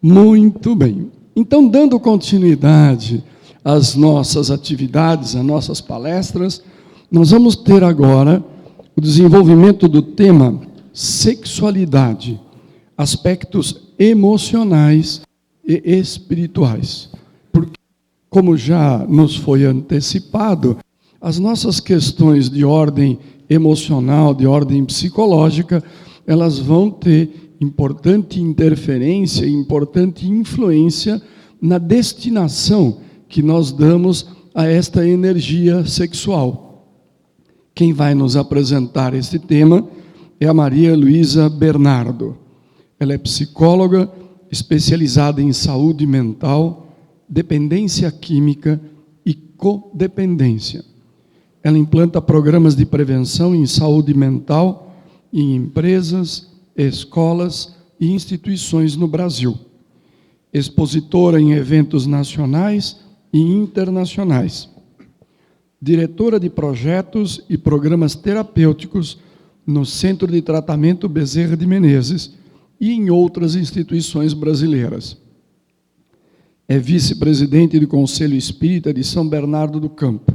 Muito bem. Então, dando continuidade às nossas atividades, às nossas palestras, nós vamos ter agora o desenvolvimento do tema sexualidade, aspectos emocionais e espirituais. Porque, como já nos foi antecipado, as nossas questões de ordem emocional, de ordem psicológica, elas vão ter importante interferência, importante influência na destinação que nós damos a esta energia sexual. Quem vai nos apresentar este tema é a Maria Luísa Bernardo. Ela é psicóloga especializada em saúde mental, dependência química e codependência. Ela implanta programas de prevenção em saúde mental em empresas, escolas e instituições no Brasil. Expositora em eventos nacionais e internacionais. Diretora de projetos e programas terapêuticos no Centro de Tratamento Bezerra de Menezes e em outras instituições brasileiras. É vice-presidente do Conselho Espírita de São Bernardo do Campo,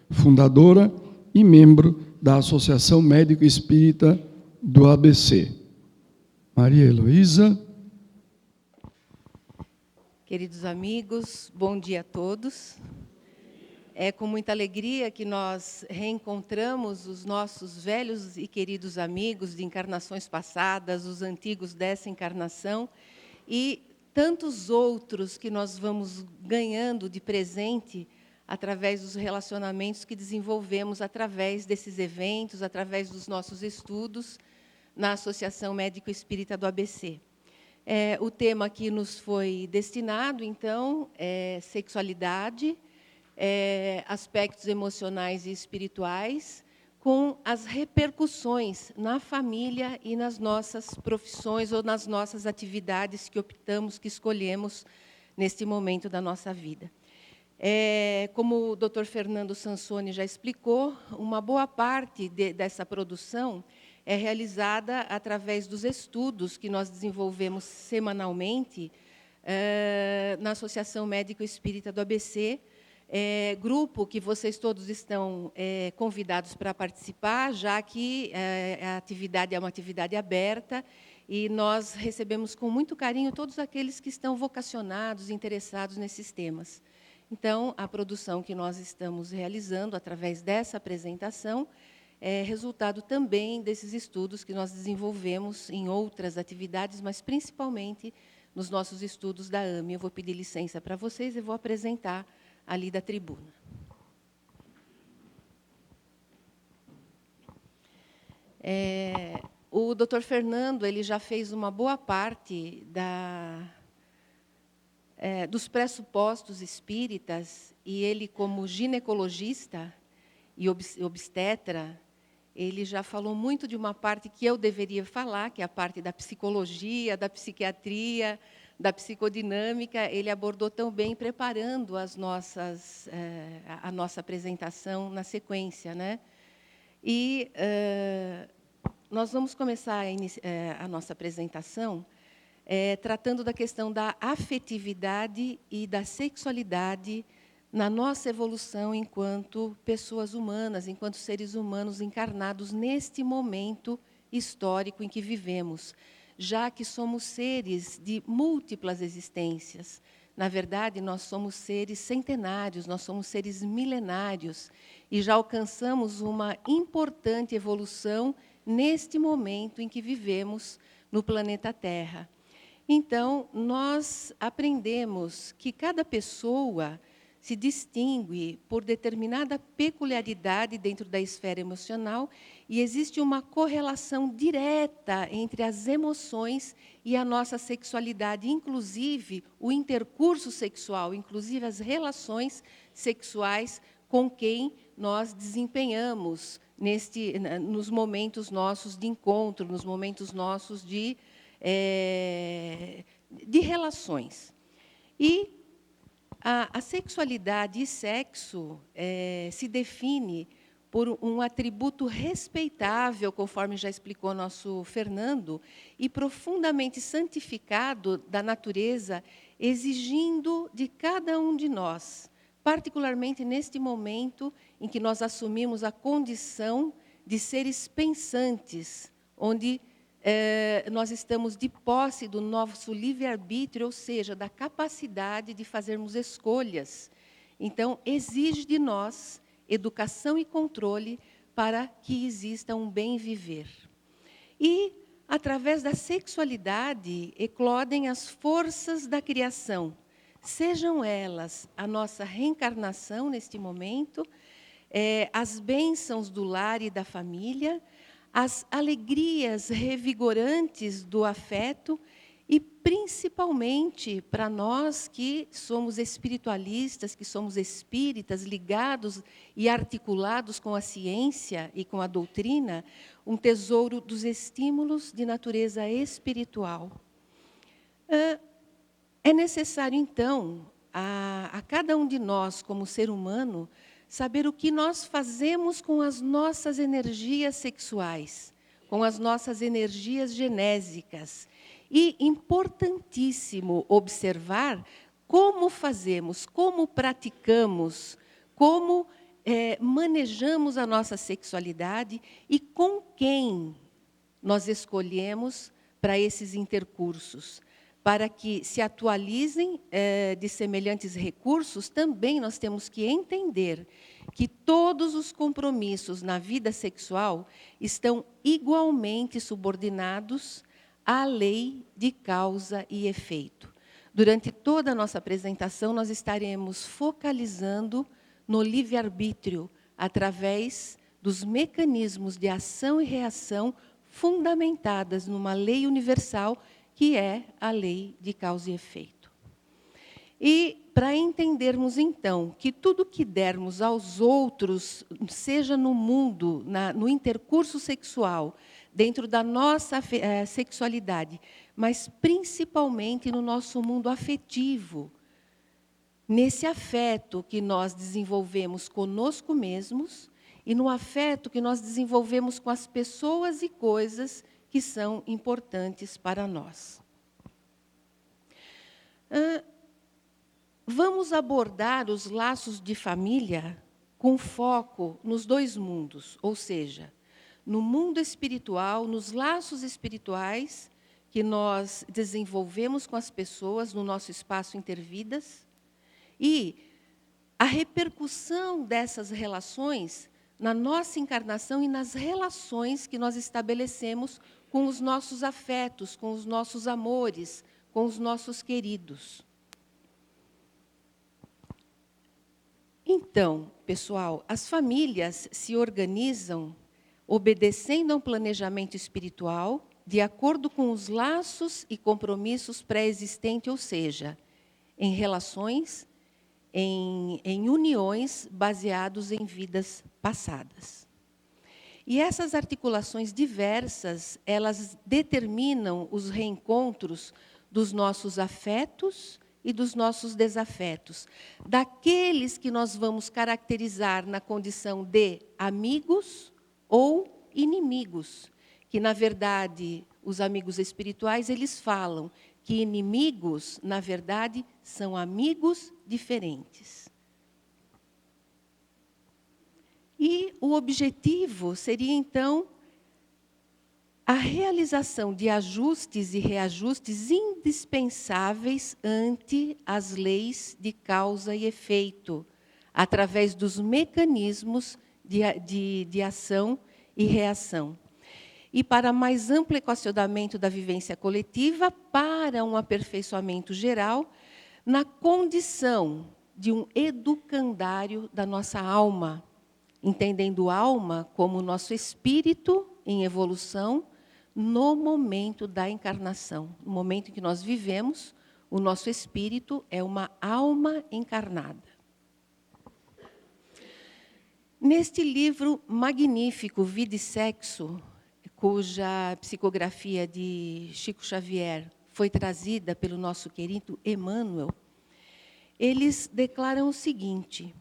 fundadora e membro da Associação Médico Espírita do ABC. Maria Heloísa. Queridos amigos, bom dia a todos. É com muita alegria que nós reencontramos os nossos velhos e queridos amigos de encarnações passadas, os antigos dessa encarnação, e tantos outros que nós vamos ganhando de presente através dos relacionamentos que desenvolvemos através desses eventos, através dos nossos estudos na Associação Médico Espírita do ABC. O tema que nos foi destinado, então, é sexualidade, aspectos emocionais e espirituais, com as repercussões na família e nas nossas profissões ou nas nossas atividades que optamos, que escolhemos neste momento da nossa vida. Como o Dr. Fernando Sansoni já explicou, uma boa parte dessa produção é realizada através dos estudos que nós desenvolvemos semanalmente na Associação Médico Espírita do ABC, grupo que vocês todos estão convidados para participar, já que a atividade é uma atividade aberta e nós recebemos com muito carinho todos aqueles que estão vocacionados, interessados nesses temas. Então, a produção que nós estamos realizando através dessa apresentação é resultado também desses estudos que nós desenvolvemos em outras atividades, mas principalmente nos nossos estudos da AME. Eu vou pedir licença para vocês e vou apresentar ali da tribuna. O Dr. Fernando ele já fez uma boa parte dos pressupostos espíritas, e ele, como ginecologista e obstetra, ele já falou muito de uma parte que eu deveria falar, que é a parte da psicologia, da psiquiatria, da psicodinâmica. Ele abordou tão bem, preparando a nossa apresentação na sequência, né? E nós vamos começar a nossa apresentação tratando da questão da afetividade e da sexualidade na nossa evolução enquanto pessoas humanas, enquanto seres humanos encarnados neste momento histórico em que vivemos, já que somos seres de múltiplas existências. Na verdade, nós somos seres centenários, nós somos seres milenários, e já alcançamos uma importante evolução neste momento em que vivemos no planeta Terra. Então, nós aprendemos que cada pessoa se distingue por determinada peculiaridade dentro da esfera emocional, e existe uma correlação direta entre as emoções e a nossa sexualidade, inclusive o intercurso sexual, inclusive as relações sexuais com quem nós desempenhamos nos momentos nossos de encontro, nos momentos nossos de relações. E a sexualidade e sexo se define por um atributo respeitável, conforme já explicou nosso Fernando, e profundamente santificado da natureza, exigindo de cada um de nós, particularmente neste momento em que nós assumimos a condição de seres pensantes, onde nós estamos de posse do nosso livre-arbítrio, ou seja, da capacidade de fazermos escolhas. Então, exige de nós educação e controle para que exista um bem viver. E, através da sexualidade, eclodem as forças da criação, sejam elas a nossa reencarnação neste momento, as bênçãos do lar e da família, as alegrias revigorantes do afeto e, principalmente, para nós que somos espiritualistas, que somos espíritas, ligados e articulados com a ciência e com a doutrina, um tesouro dos estímulos de natureza espiritual. É necessário, então, a cada um de nós, como ser humano, saber o que nós fazemos com as nossas energias sexuais, com as nossas energias genésicas. E, importantíssimo, observar como fazemos, como praticamos, como manejamos a nossa sexualidade e com quem nós escolhemos para esses intercursos. Para que se atualizem de semelhantes recursos, também nós temos que entender que todos os compromissos na vida sexual estão igualmente subordinados à lei de causa e efeito. Durante toda a nossa apresentação, nós estaremos focalizando no livre-arbítrio, através dos mecanismos de ação e reação fundamentadas numa lei universal, que é a lei de causa e efeito. E para entendermos, então, que tudo que dermos aos outros, seja no mundo, no intercurso sexual, dentro da nossa sexualidade, mas principalmente no nosso mundo afetivo, nesse afeto que nós desenvolvemos conosco mesmos e no afeto que nós desenvolvemos com as pessoas e coisas que são importantes para nós. Vamos abordar os laços de família com foco nos dois mundos, ou seja, no mundo espiritual, nos laços espirituais que nós desenvolvemos com as pessoas no nosso espaço intervidas e a repercussão dessas relações na nossa encarnação e nas relações que nós estabelecemos com os nossos afetos, com os nossos amores, com os nossos queridos. Então, pessoal, as famílias se organizam obedecendo a um planejamento espiritual de acordo com os laços e compromissos pré-existentes, ou seja, em relações, em uniões baseados em vidas passadas. E essas articulações diversas, elas determinam os reencontros dos nossos afetos e dos nossos desafetos, daqueles que nós vamos caracterizar na condição de amigos ou inimigos, que, na verdade, os amigos espirituais, eles falam que inimigos, na verdade, são amigos diferentes. E o objetivo seria, então, a realização de ajustes e reajustes indispensáveis ante as leis de causa e efeito, através dos mecanismos de ação e reação. E para mais amplo equacionamento da vivência coletiva, para um aperfeiçoamento geral, na condição de um educandário da nossa alma, entendendo alma como nosso espírito em evolução no momento da encarnação. No momento em que nós vivemos, o nosso espírito é uma alma encarnada. Neste livro magnífico, Vida e Sexo, cuja psicografia de Chico Xavier foi trazida pelo nosso querido Emmanuel, eles declaram o seguinte,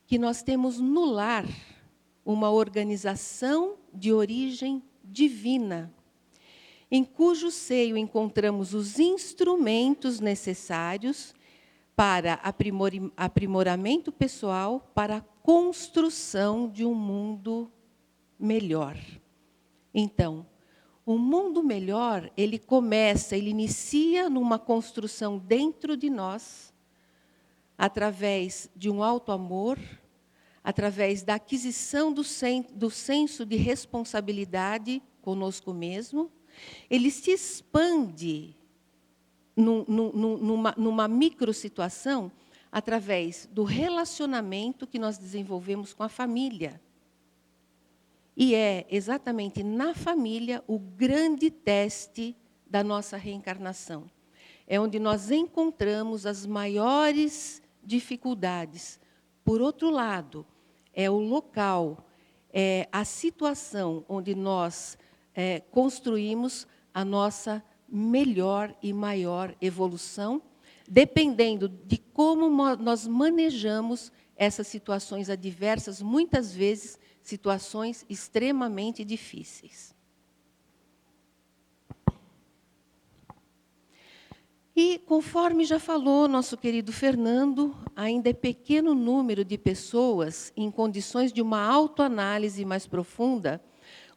que nós temos no lar uma organização de origem divina, em cujo seio encontramos os instrumentos necessários para aprimoramento pessoal, para a construção de um mundo melhor. Então, o mundo melhor, ele inicia numa construção dentro de nós, através de um auto-amor, através da aquisição do senso de responsabilidade conosco mesmo. Ele se expande numa microsituação através do relacionamento que nós desenvolvemos com a família. E é exatamente na família o grande teste da nossa reencarnação. É onde nós encontramos as maiores dificuldades. Por outro lado, é o local, é a situação onde nós construímos a nossa melhor e maior evolução, dependendo de como nós manejamos essas situações adversas, muitas vezes situações extremamente difíceis. E, conforme já falou nosso querido Fernando, ainda é pequeno número de pessoas em condições de uma autoanálise mais profunda,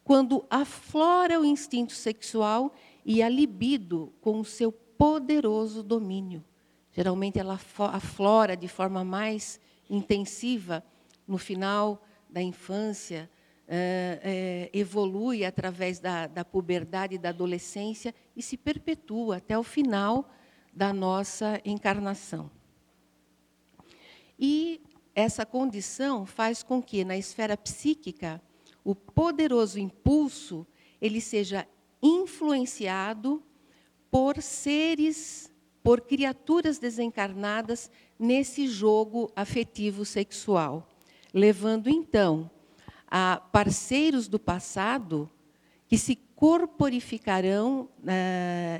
quando aflora o instinto sexual e a libido com o seu poderoso domínio. Geralmente ela aflora de forma mais intensiva no final da infância, evolui através da puberdade e da adolescência e se perpetua até o final da nossa encarnação. E essa condição faz com que, na esfera psíquica, o poderoso impulso ele seja influenciado por seres, por criaturas desencarnadas nesse jogo afetivo sexual, levando, então, a parceiros do passado que se corporificarão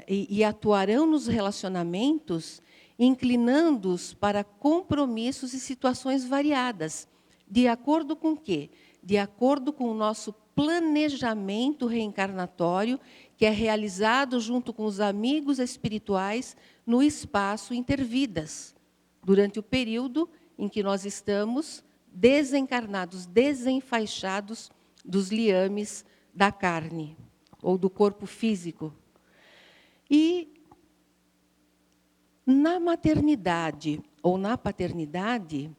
e atuarão nos relacionamentos, inclinando-os para compromissos e situações variadas. De acordo com o quê? De acordo com o nosso planejamento reencarnatório, que é realizado junto com os amigos espirituais no espaço intervidas, durante o período em que nós estamos desencarnados, desenfaixados dos liames da carne, ou do corpo físico. E na maternidade ou na paternidade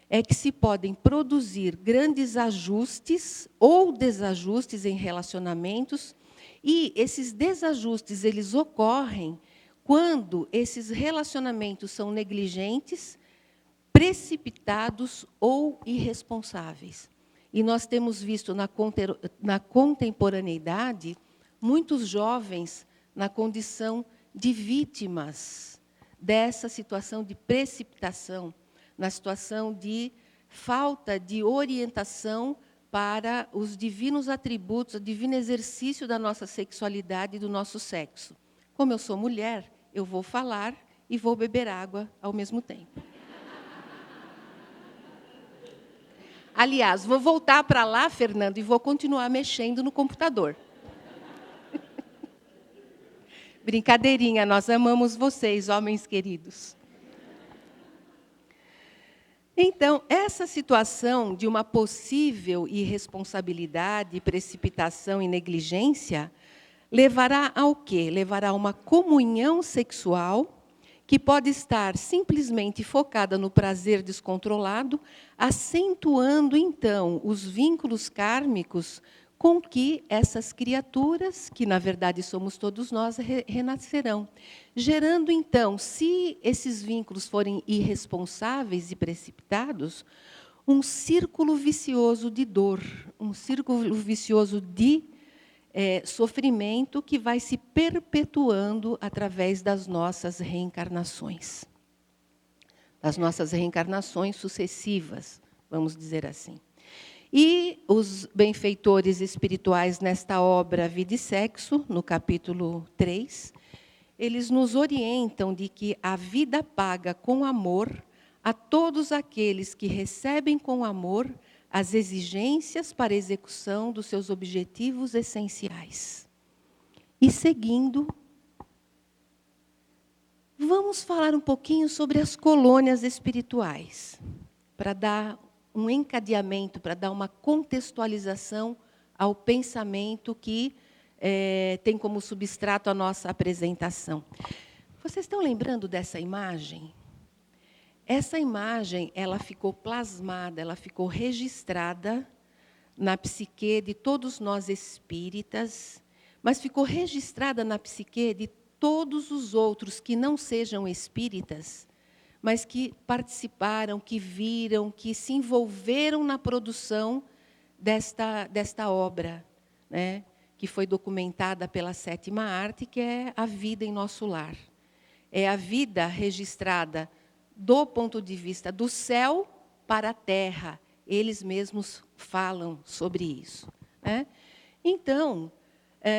é que se podem produzir grandes ajustes ou desajustes em relacionamentos, e esses desajustes eles ocorrem quando esses relacionamentos são negligentes, precipitados ou irresponsáveis. E nós temos visto na contemporaneidade muitos jovens na condição de vítimas dessa situação de precipitação, na situação de falta de orientação para os divinos atributos, o divino exercício da nossa sexualidade e do nosso sexo. Como eu sou mulher, eu vou falar e vou beber água ao mesmo tempo. Aliás, vou voltar para lá, Fernando, e vou continuar mexendo no computador. Brincadeirinha, nós amamos vocês, homens queridos. Então, essa situação de uma possível irresponsabilidade, precipitação e negligência levará ao quê? Levará a uma comunhão sexual que pode estar simplesmente focada no prazer descontrolado, acentuando, então, os vínculos kármicos com que essas criaturas, que na verdade somos todos nós, renascerão. Gerando, então, se esses vínculos forem irresponsáveis e precipitados, um círculo vicioso de dor, um círculo vicioso de sofrimento que vai se perpetuando através das nossas reencarnações. Das nossas reencarnações sucessivas, vamos dizer assim. E os benfeitores espirituais nesta obra Vida e Sexo, no capítulo 3, eles nos orientam de que a vida paga com amor a todos aqueles que recebem com amor as exigências para a execução dos seus objetivos essenciais. E seguindo, vamos falar um pouquinho sobre as colônias espirituais, para dar um encadeamento, para dar uma contextualização ao pensamento que tem como substrato a nossa apresentação. Vocês estão lembrando dessa imagem? Essa imagem, ela ficou plasmada, ela ficou registrada na psique de todos nós espíritas, mas ficou registrada na psique de todos os outros que não sejam espíritas, mas que participaram, que viram, que se envolveram na produção desta obra, né, que foi documentada pela sétima arte, que é a vida em nosso lar. É a vida registrada do ponto de vista do céu para a terra. Eles mesmos falam sobre isso, né? Então,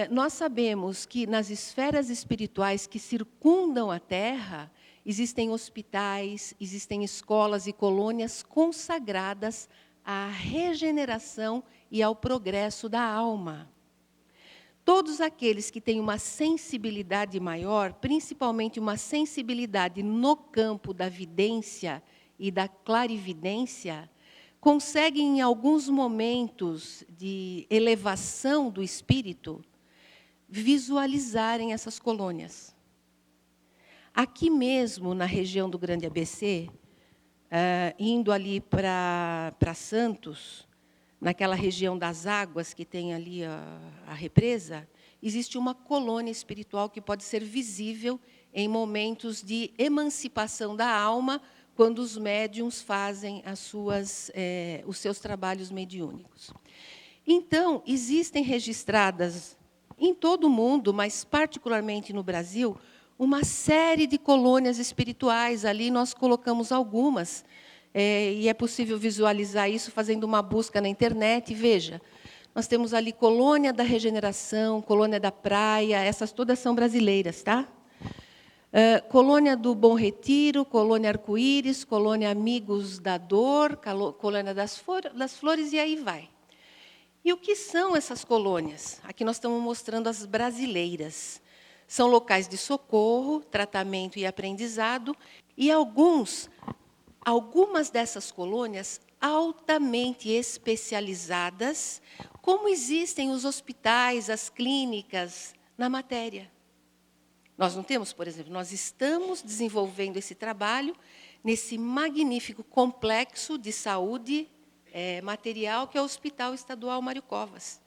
nós sabemos que nas esferas espirituais que circundam a terra, existem hospitais, existem escolas e colônias consagradas à regeneração e ao progresso da alma. Todos aqueles que têm uma sensibilidade maior, principalmente uma sensibilidade no campo da vidência e da clarividência, conseguem, em alguns momentos de elevação do espírito, visualizarem essas colônias. Aqui mesmo, na região do Grande ABC, indo ali para Santos, naquela região das águas que tem ali a represa, existe uma colônia espiritual que pode ser visível em momentos de emancipação da alma, quando os médiuns fazem os seus trabalhos mediúnicos. Então, existem registradas em todo o mundo, mas particularmente no Brasil, uma série de colônias espirituais. Ali nós colocamos algumas, e é possível visualizar isso fazendo uma busca na internet. Veja, nós temos ali Colônia da Regeneração, Colônia da Praia, essas todas são brasileiras, tá? Colônia do Bom Retiro, Colônia Arco-Íris, Colônia Amigos da Dor, Colônia das Flores, e aí vai. E o que são essas colônias? Aqui nós estamos mostrando as brasileiras. São locais de socorro, tratamento e aprendizado, e algumas dessas colônias altamente especializadas, como existem os hospitais, as clínicas, na matéria. Nós não temos, por exemplo, nós estamos desenvolvendo esse trabalho nesse magnífico complexo de saúde material, que é o Hospital Estadual Mário Covas.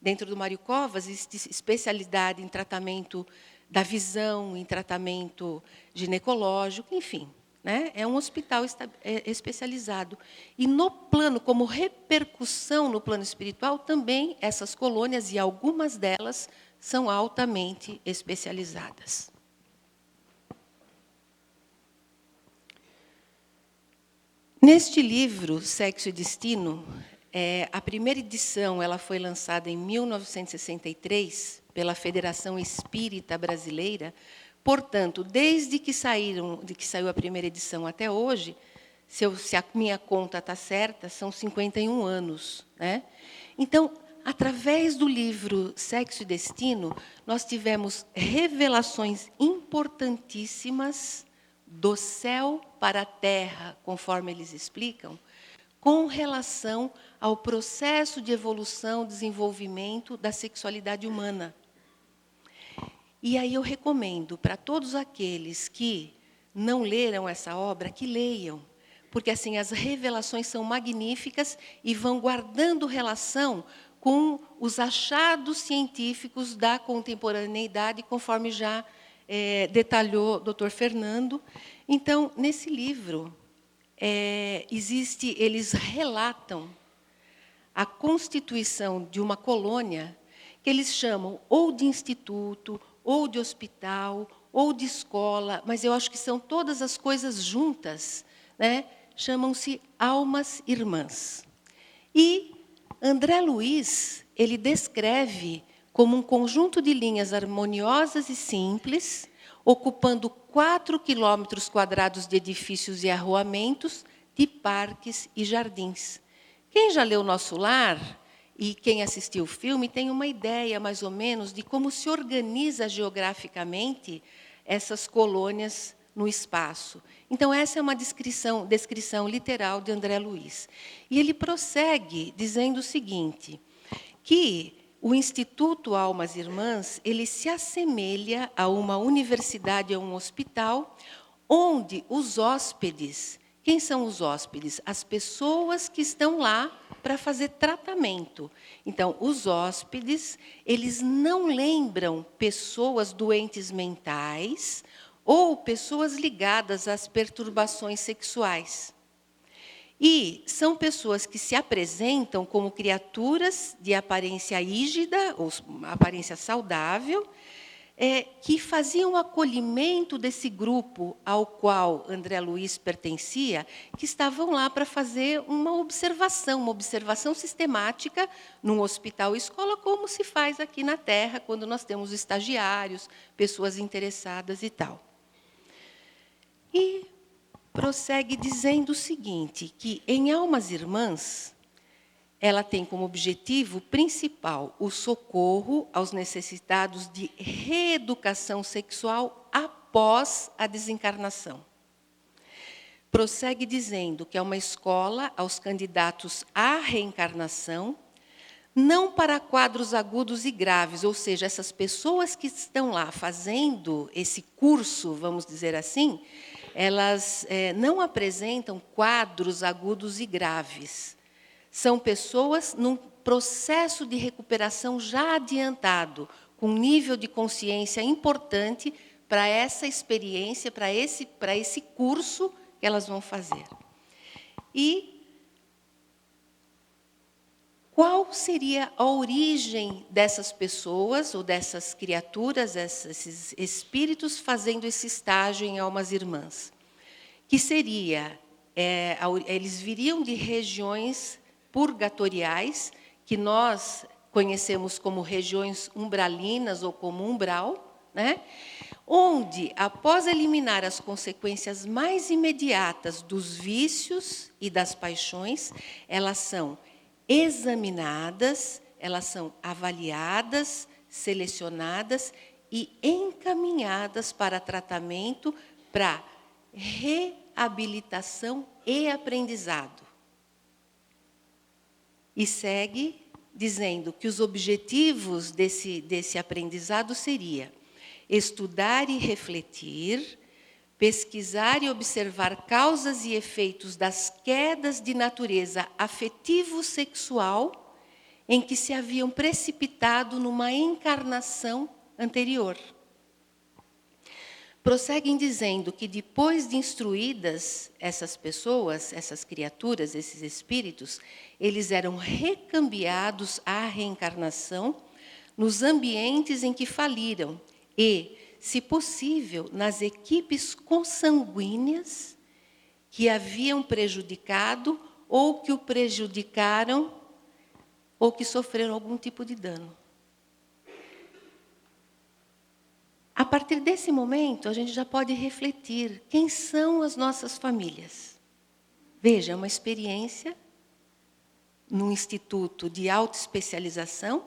Dentro do Mário Covas existe especialidade em tratamento da visão, em tratamento ginecológico, enfim, né? É um hospital especializado. E no plano, como repercussão no plano espiritual, também essas colônias, e algumas delas, são altamente especializadas. Neste livro, Sexo e Destino, a primeira edição ela foi lançada em 1963 pela Federação Espírita Brasileira. Portanto, desde que saiu a primeira edição até hoje, se a minha conta está certa, são 51 anos, né? Então, através do livro Sexo e Destino, nós tivemos revelações importantíssimas do céu para a terra, conforme eles explicam, com relação ao processo de evolução, desenvolvimento da sexualidade humana. E aí eu recomendo para todos aqueles que não leram essa obra, que leiam, porque assim as revelações são magníficas e vão guardando relação com os achados científicos da contemporaneidade, conforme já detalhou o Dr. Fernando. Então, nesse livro, eles relatam a constituição de uma colônia que eles chamam ou de instituto, ou de hospital, ou de escola, mas eu acho que são todas as coisas juntas, né? Chamam-se almas irmãs. E André Luiz, ele descreve como um conjunto de linhas harmoniosas e simples, ocupando 4 quilômetros quadrados de edifícios e arruamentos, de parques e jardins. Quem já leu Nosso Lar e quem assistiu o filme tem uma ideia, mais ou menos, de como se organiza geograficamente essas colônias no espaço. Então, essa é uma descrição literal de André Luiz. E ele prossegue dizendo o seguinte, que o Instituto Almas Irmãs ele se assemelha a uma universidade, a um hospital, onde os hóspedes... Quem são os hóspedes? As pessoas que estão lá para fazer tratamento. Então, os hóspedes, eles não lembram pessoas doentes mentais ou pessoas ligadas às perturbações sexuais. E são pessoas que se apresentam como criaturas de aparência rígida, ou aparência saudável, que faziam o acolhimento desse grupo ao qual André Luiz pertencia, que estavam lá para fazer uma observação sistemática num hospital-escola, como se faz aqui na Terra, quando nós temos estagiários, pessoas interessadas e tal. E prossegue dizendo o seguinte, que em Almas Irmãs, ela tem como objetivo principal o socorro aos necessitados de reeducação sexual após a desencarnação. Prossegue dizendo que é uma escola aos candidatos à reencarnação, não para quadros agudos e graves, ou seja, essas pessoas que estão lá fazendo esse curso, vamos dizer assim, elas não apresentam quadros agudos e graves. São pessoas num processo de recuperação já adiantado, com um nível de consciência importante para essa experiência, para esse curso que elas vão fazer. E qual seria a origem dessas pessoas, ou dessas criaturas, esses espíritos fazendo esse estágio em Almas Irmãs? Que seria, eles viriam de regiões purgatoriais, que nós conhecemos como regiões umbralinas ou como umbral, né? Onde, após eliminar as consequências mais imediatas dos vícios e das paixões, elas são examinadas, elas são avaliadas, selecionadas e encaminhadas para tratamento, para reabilitação e aprendizado. E segue dizendo que os objetivos desse aprendizado seria estudar e refletir, pesquisar e observar causas e efeitos das quedas de natureza afetivo-sexual em que se haviam precipitado numa encarnação anterior. Prosseguem dizendo que depois de instruídas essas pessoas, essas criaturas, esses espíritos, eles eram recambiados à reencarnação nos ambientes em que faliram e, se possível, nas equipes consanguíneas que haviam prejudicado ou que o prejudicaram ou que sofreram algum tipo de dano. A partir desse momento, a gente já pode refletir quem são as nossas famílias. Veja, é uma experiência num instituto de autoespecialização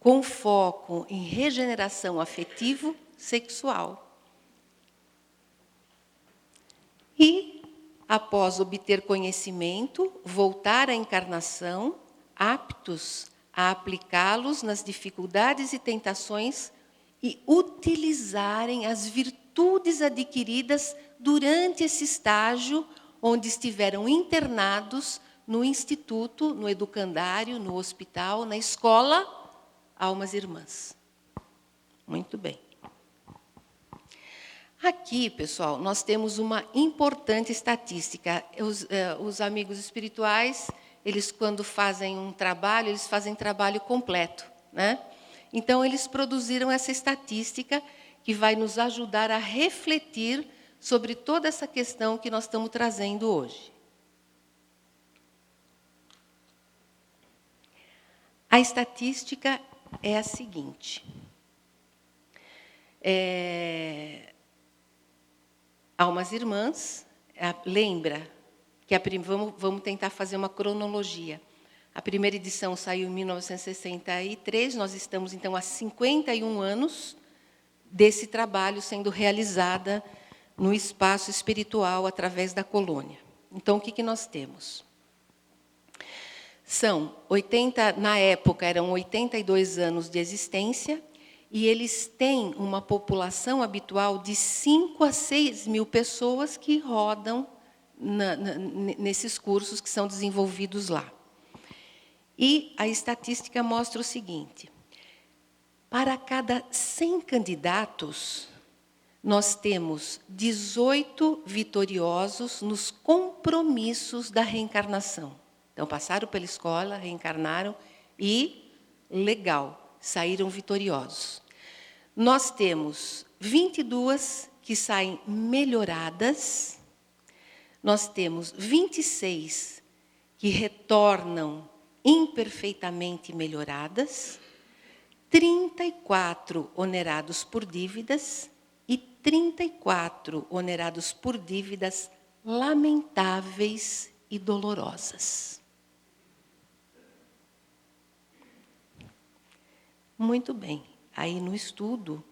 com foco em regeneração afetivo-sexual. E, após obter conhecimento, voltar à encarnação, aptos a aplicá-los nas dificuldades e tentações e utilizarem as virtudes adquiridas durante esse estágio onde estiveram internados no instituto, no educandário, no hospital, na escola Almas Irmãs. Muito bem. Aqui, pessoal, nós temos uma importante estatística. Os amigos espirituais, eles quando fazem um trabalho, eles fazem trabalho completo, né? Então, eles produziram essa estatística que vai nos ajudar a refletir sobre toda essa questão que nós estamos trazendo hoje. A estatística é a seguinte. Almas Irmãs, lembra que vamos tentar fazer uma cronologia. A primeira edição saiu em 1963, nós estamos, então, há 51 anos desse trabalho sendo realizada no espaço espiritual através da colônia. Então, o que nós temos? Na época, eram 82 anos de existência, e eles têm uma população habitual de 5 a 6 mil pessoas que rodam nesses cursos que são desenvolvidos lá. E a estatística mostra o seguinte: para cada 100 candidatos, nós temos 18 vitoriosos nos compromissos da reencarnação. Então, passaram pela escola, reencarnaram e, legal, saíram vitoriosos. Nós temos 22 que saem melhoradas, nós temos 26 que retornam imperfeitamente melhoradas, 34 onerados por dívidas e 34 onerados por dívidas lamentáveis e dolorosas. Muito bem. Aí, no estudo,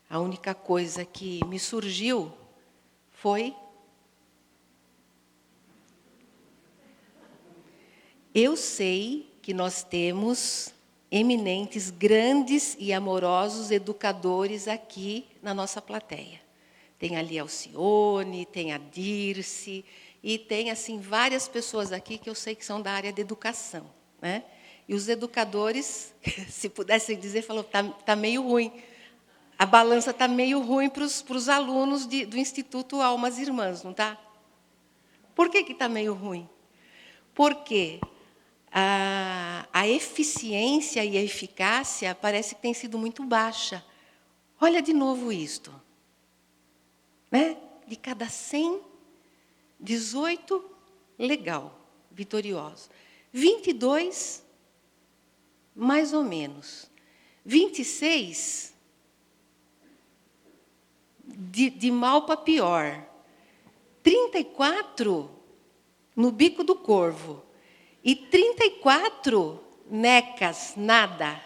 a única coisa que me surgiu foi... Eu sei que nós temos eminentes, grandes e amorosos educadores aqui na nossa plateia. Tem ali a Alcione, tem a Dirce, e tem, assim, várias pessoas aqui que eu sei que são da área de educação, né? E os educadores, se pudessem dizer, falaram, tá meio ruim. A balança está meio ruim para os alunos do Instituto Almas Irmãs, não está? Por que está meio ruim? Porque a eficiência e a eficácia parece que tem sido muito baixa. Olha de novo isto. Né? De cada 100, 18, legal, vitoriosos. 22, mais ou menos. 26, de mal para pior. 34, no bico do corvo. E 34, necas, nada.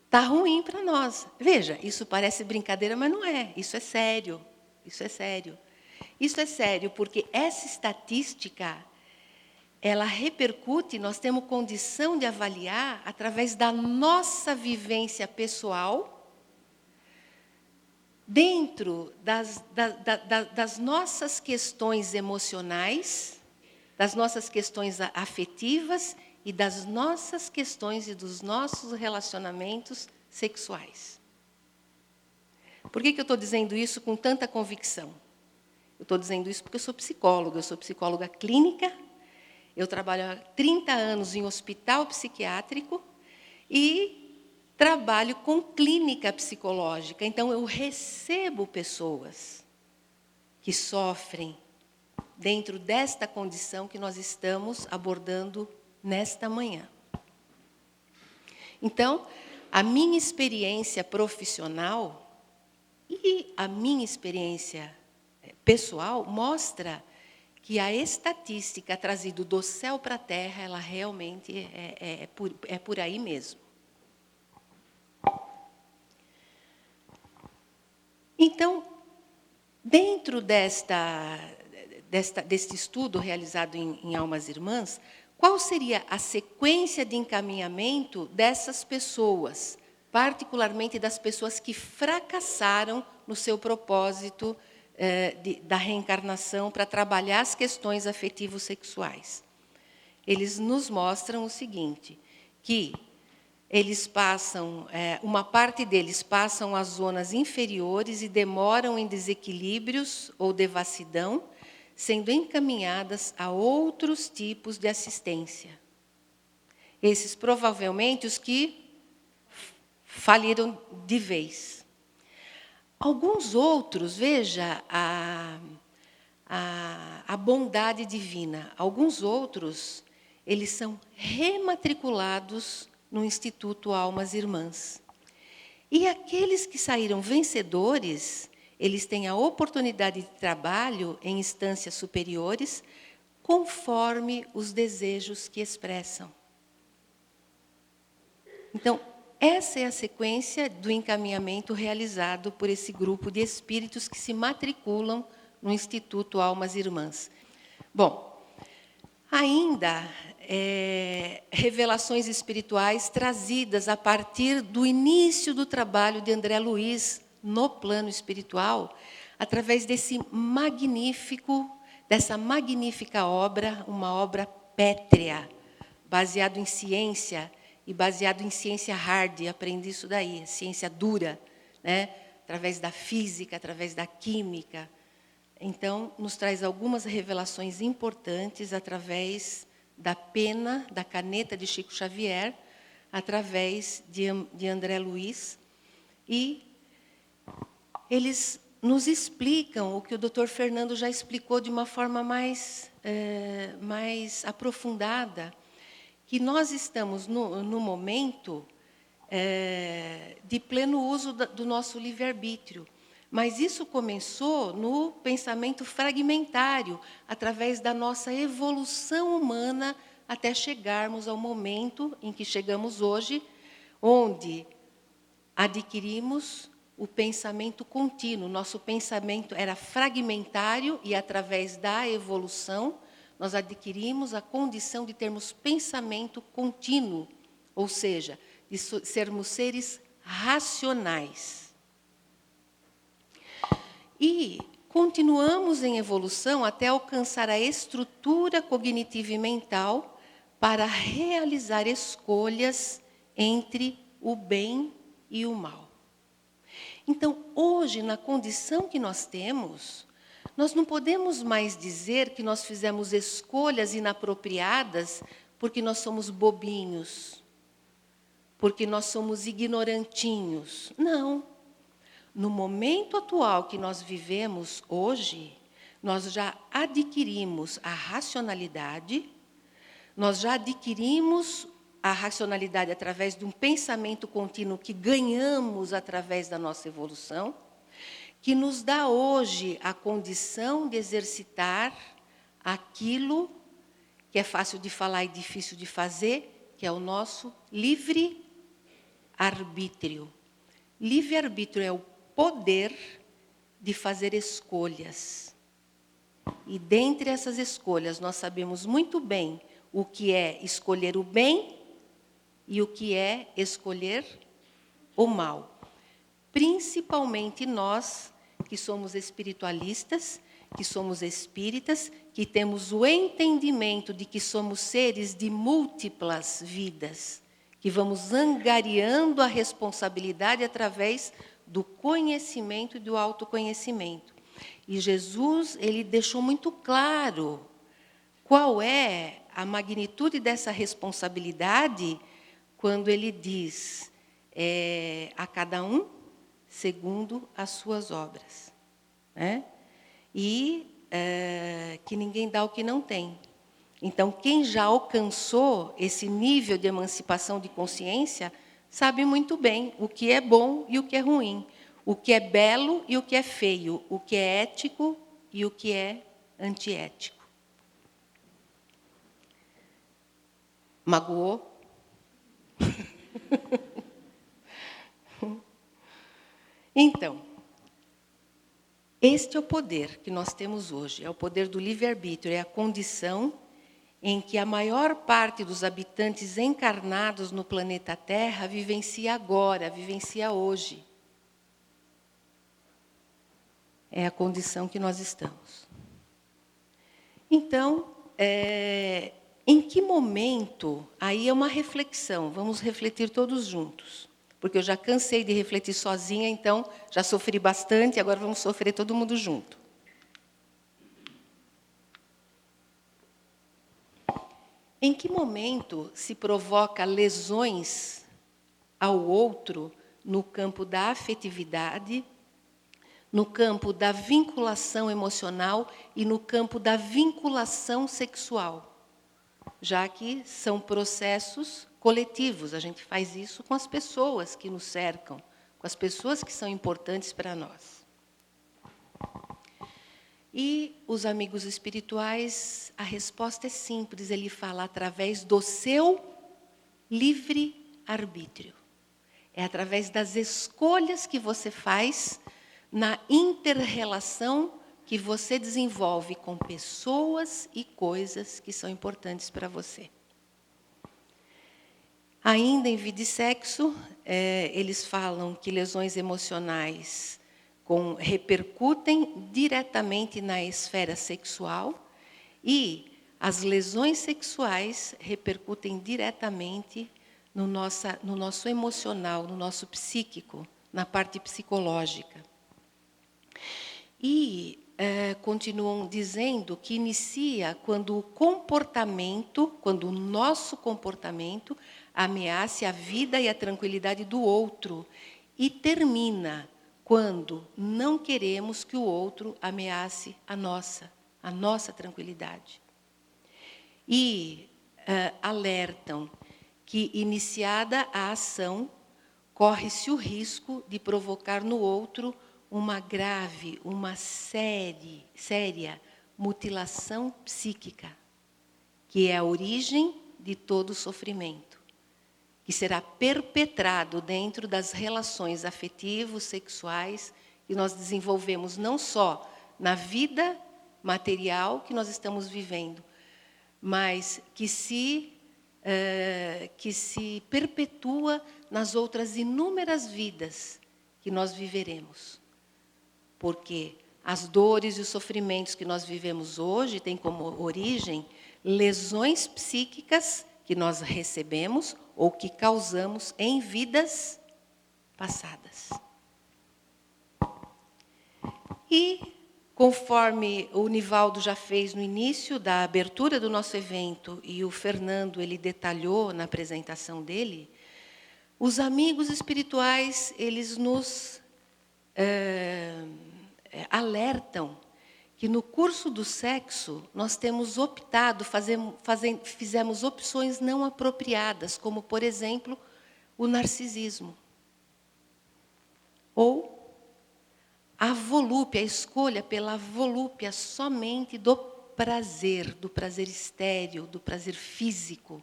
Está ruim para nós. Veja, isso parece brincadeira, mas não é. Isso é sério. Isso é sério. Isso é sério, porque essa estatística, ela repercute, nós temos condição de avaliar através da nossa vivência pessoal, dentro das nossas questões emocionais, das nossas questões afetivas e das nossas questões e dos nossos relacionamentos sexuais. Por que eu estou dizendo isso com tanta convicção? Eu estou dizendo isso porque eu sou psicóloga clínica, eu trabalho há 30 anos em hospital psiquiátrico e trabalho com clínica psicológica. Então, eu recebo pessoas que sofrem dentro desta condição que nós estamos abordando nesta manhã. Então, a minha experiência profissional e a minha experiência pessoal mostra que a estatística trazida do céu para a terra, ela realmente é por aí mesmo. Então, dentro deste estudo realizado em Almas Irmãs, qual seria a sequência de encaminhamento dessas pessoas, particularmente das pessoas que fracassaram no seu propósito da reencarnação para trabalhar as questões afetivo-sexuais? Eles nos mostram o seguinte, que eles passam, uma parte deles passam as zonas inferiores e demoram em desequilíbrios ou devassidão, sendo encaminhadas a outros tipos de assistência. Esses provavelmente os que faliram de vez. Alguns outros, veja a bondade divina, alguns outros, eles são rematriculados no Instituto Almas Irmãs. E aqueles que saíram vencedores, eles têm a oportunidade de trabalho em instâncias superiores, conforme os desejos que expressam. Então, essa é a sequência do encaminhamento realizado por esse grupo de espíritos que se matriculam no Instituto Almas Irmãs. Bom, ainda revelações espirituais trazidas a partir do início do trabalho de André Luiz no plano espiritual, através dessa magnífica obra, uma obra pétrea, baseado em ciência, e baseado em ciência hard, aprendi isso daí, ciência dura, né? Através da física, através da química. Então, nos traz algumas revelações importantes através da pena, da caneta de Chico Xavier, através de André Luiz, e eles nos explicam o que o Dr. Fernando já explicou de uma forma mais aprofundada, que nós estamos no momento de pleno uso do nosso livre-arbítrio. Mas isso começou no pensamento fragmentário, através da nossa evolução humana, até chegarmos ao momento em que chegamos hoje, onde adquirimos o pensamento contínuo. Nosso pensamento era fragmentário e, através da evolução, nós adquirimos a condição de termos pensamento contínuo, ou seja, de sermos seres racionais. E continuamos em evolução até alcançar a estrutura cognitiva e mental para realizar escolhas entre o bem e o mal. Então, hoje, na condição que nós temos, nós não podemos mais dizer que nós fizemos escolhas inapropriadas porque nós somos bobinhos, porque nós somos ignorantinhos. Não. No momento atual que nós vivemos hoje, nós já adquirimos a racionalidade, nós já adquirimos a racionalidade através de um pensamento contínuo que ganhamos através da nossa evolução, que nos dá hoje a condição de exercitar aquilo que é fácil de falar e difícil de fazer, que é o nosso livre-arbítrio. Livre-arbítrio é o poder de fazer escolhas. E dentre essas escolhas, nós sabemos muito bem o que é escolher o bem e o que é escolher o mal. Principalmente nós, que somos espiritualistas, que somos espíritas, que temos o entendimento de que somos seres de múltiplas vidas, que vamos angariando a responsabilidade através do conhecimento e do autoconhecimento. E Jesus, ele deixou muito claro qual é a magnitude dessa responsabilidade quando ele diz a cada um segundo as suas obras, né? E que ninguém dá o que não tem. Então, quem já alcançou esse nível de emancipação de consciência sabe muito bem o que é bom e o que é ruim, o que é belo e o que é feio, o que é ético e o que é antiético. Magoou? Então, este é o poder que nós temos hoje, é o poder do livre-arbítrio, é a condição em que a maior parte dos habitantes encarnados no planeta Terra vivencia agora, vivencia hoje. É a condição que nós estamos. Então, em que momento, aí é uma reflexão, vamos refletir todos juntos, porque eu já cansei de refletir sozinha, então já sofri bastante, agora vamos sofrer todo mundo junto. Em que momento se provoca lesões ao outro no campo da afetividade, no campo da vinculação emocional e no campo da vinculação sexual? Já que são processos coletivos, a gente faz isso com as pessoas que nos cercam, com as pessoas que são importantes para nós. E os amigos espirituais, a resposta é simples, ele fala através do seu livre-arbítrio. É através das escolhas que você faz na inter-relação que você desenvolve com pessoas e coisas que são importantes para você. Ainda em Vida e Sexo, eles falam que lesões emocionais repercutem diretamente na esfera sexual e as lesões sexuais repercutem diretamente no nosso emocional, no nosso psíquico, na parte psicológica. E continuam dizendo que inicia quando o nosso comportamento ameace a vida e a tranquilidade do outro e termina quando não queremos que o outro ameace a nossa tranquilidade. E alertam que, iniciada a ação, corre-se o risco de provocar no outro uma grave, uma séria mutilação psíquica, que é a origem de todo o sofrimento, que será perpetrado dentro das relações afetivos, sexuais, que nós desenvolvemos não só na vida material que nós estamos vivendo, mas que se perpetua nas outras inúmeras vidas que nós viveremos. Porque as dores e os sofrimentos que nós vivemos hoje têm como origem lesões psíquicas que nós recebemos ou que causamos em vidas passadas. E, conforme o Nivaldo já fez no início da abertura do nosso evento, e o Fernando ele detalhou na apresentação dele, os amigos espirituais, eles nos alertam que no curso do sexo nós temos optado, fizemos opções não apropriadas, como, por exemplo, o narcisismo. Ou a volúpia, a escolha pela volúpia somente do prazer estéril, do prazer físico,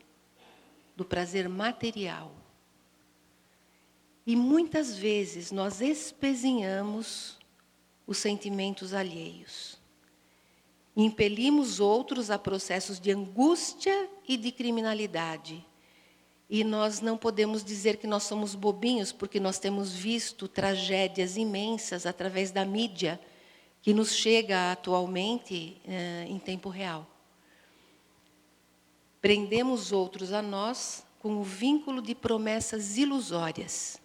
do prazer material. E muitas vezes nós espezinhamos os sentimentos alheios. Impelimos outros a processos de angústia e de criminalidade. E nós não podemos dizer que nós somos bobinhos, porque nós temos visto tragédias imensas através da mídia, que nos chega atualmente em tempo real. Prendemos outros a nós com o vínculo de promessas ilusórias.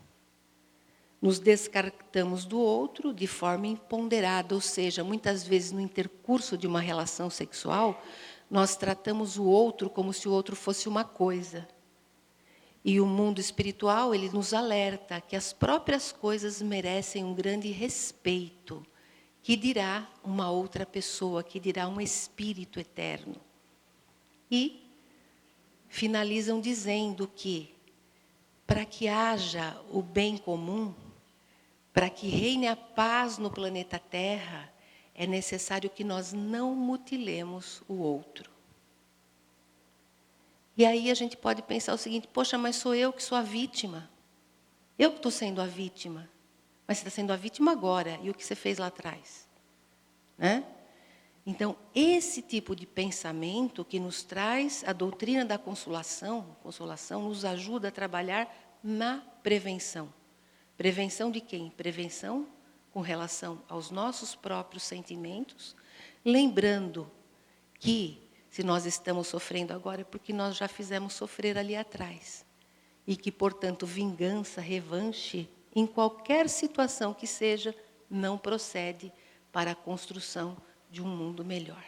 Nos descartamos do outro de forma imponderada, ou seja, muitas vezes no intercurso de uma relação sexual, nós tratamos o outro como se o outro fosse uma coisa. E o mundo espiritual, ele nos alerta que as próprias coisas merecem um grande respeito, que dirá uma outra pessoa, que dirá um espírito eterno. E finalizam dizendo que, para que haja o bem comum, para que reine a paz no planeta Terra, é necessário que nós não mutilemos o outro. E aí a gente pode pensar o seguinte: poxa, mas sou eu que sou a vítima. Eu que estou sendo a vítima. Mas você está sendo a vítima agora, e o que você fez lá atrás? Né? Então, esse tipo de pensamento que nos traz a doutrina da consolação nos ajuda a trabalhar na prevenção. Prevenção de quem? Prevenção com relação aos nossos próprios sentimentos, lembrando que se nós estamos sofrendo agora é porque nós já fizemos sofrer ali atrás. E que, portanto, vingança, revanche, em qualquer situação que seja, não procede para a construção de um mundo melhor.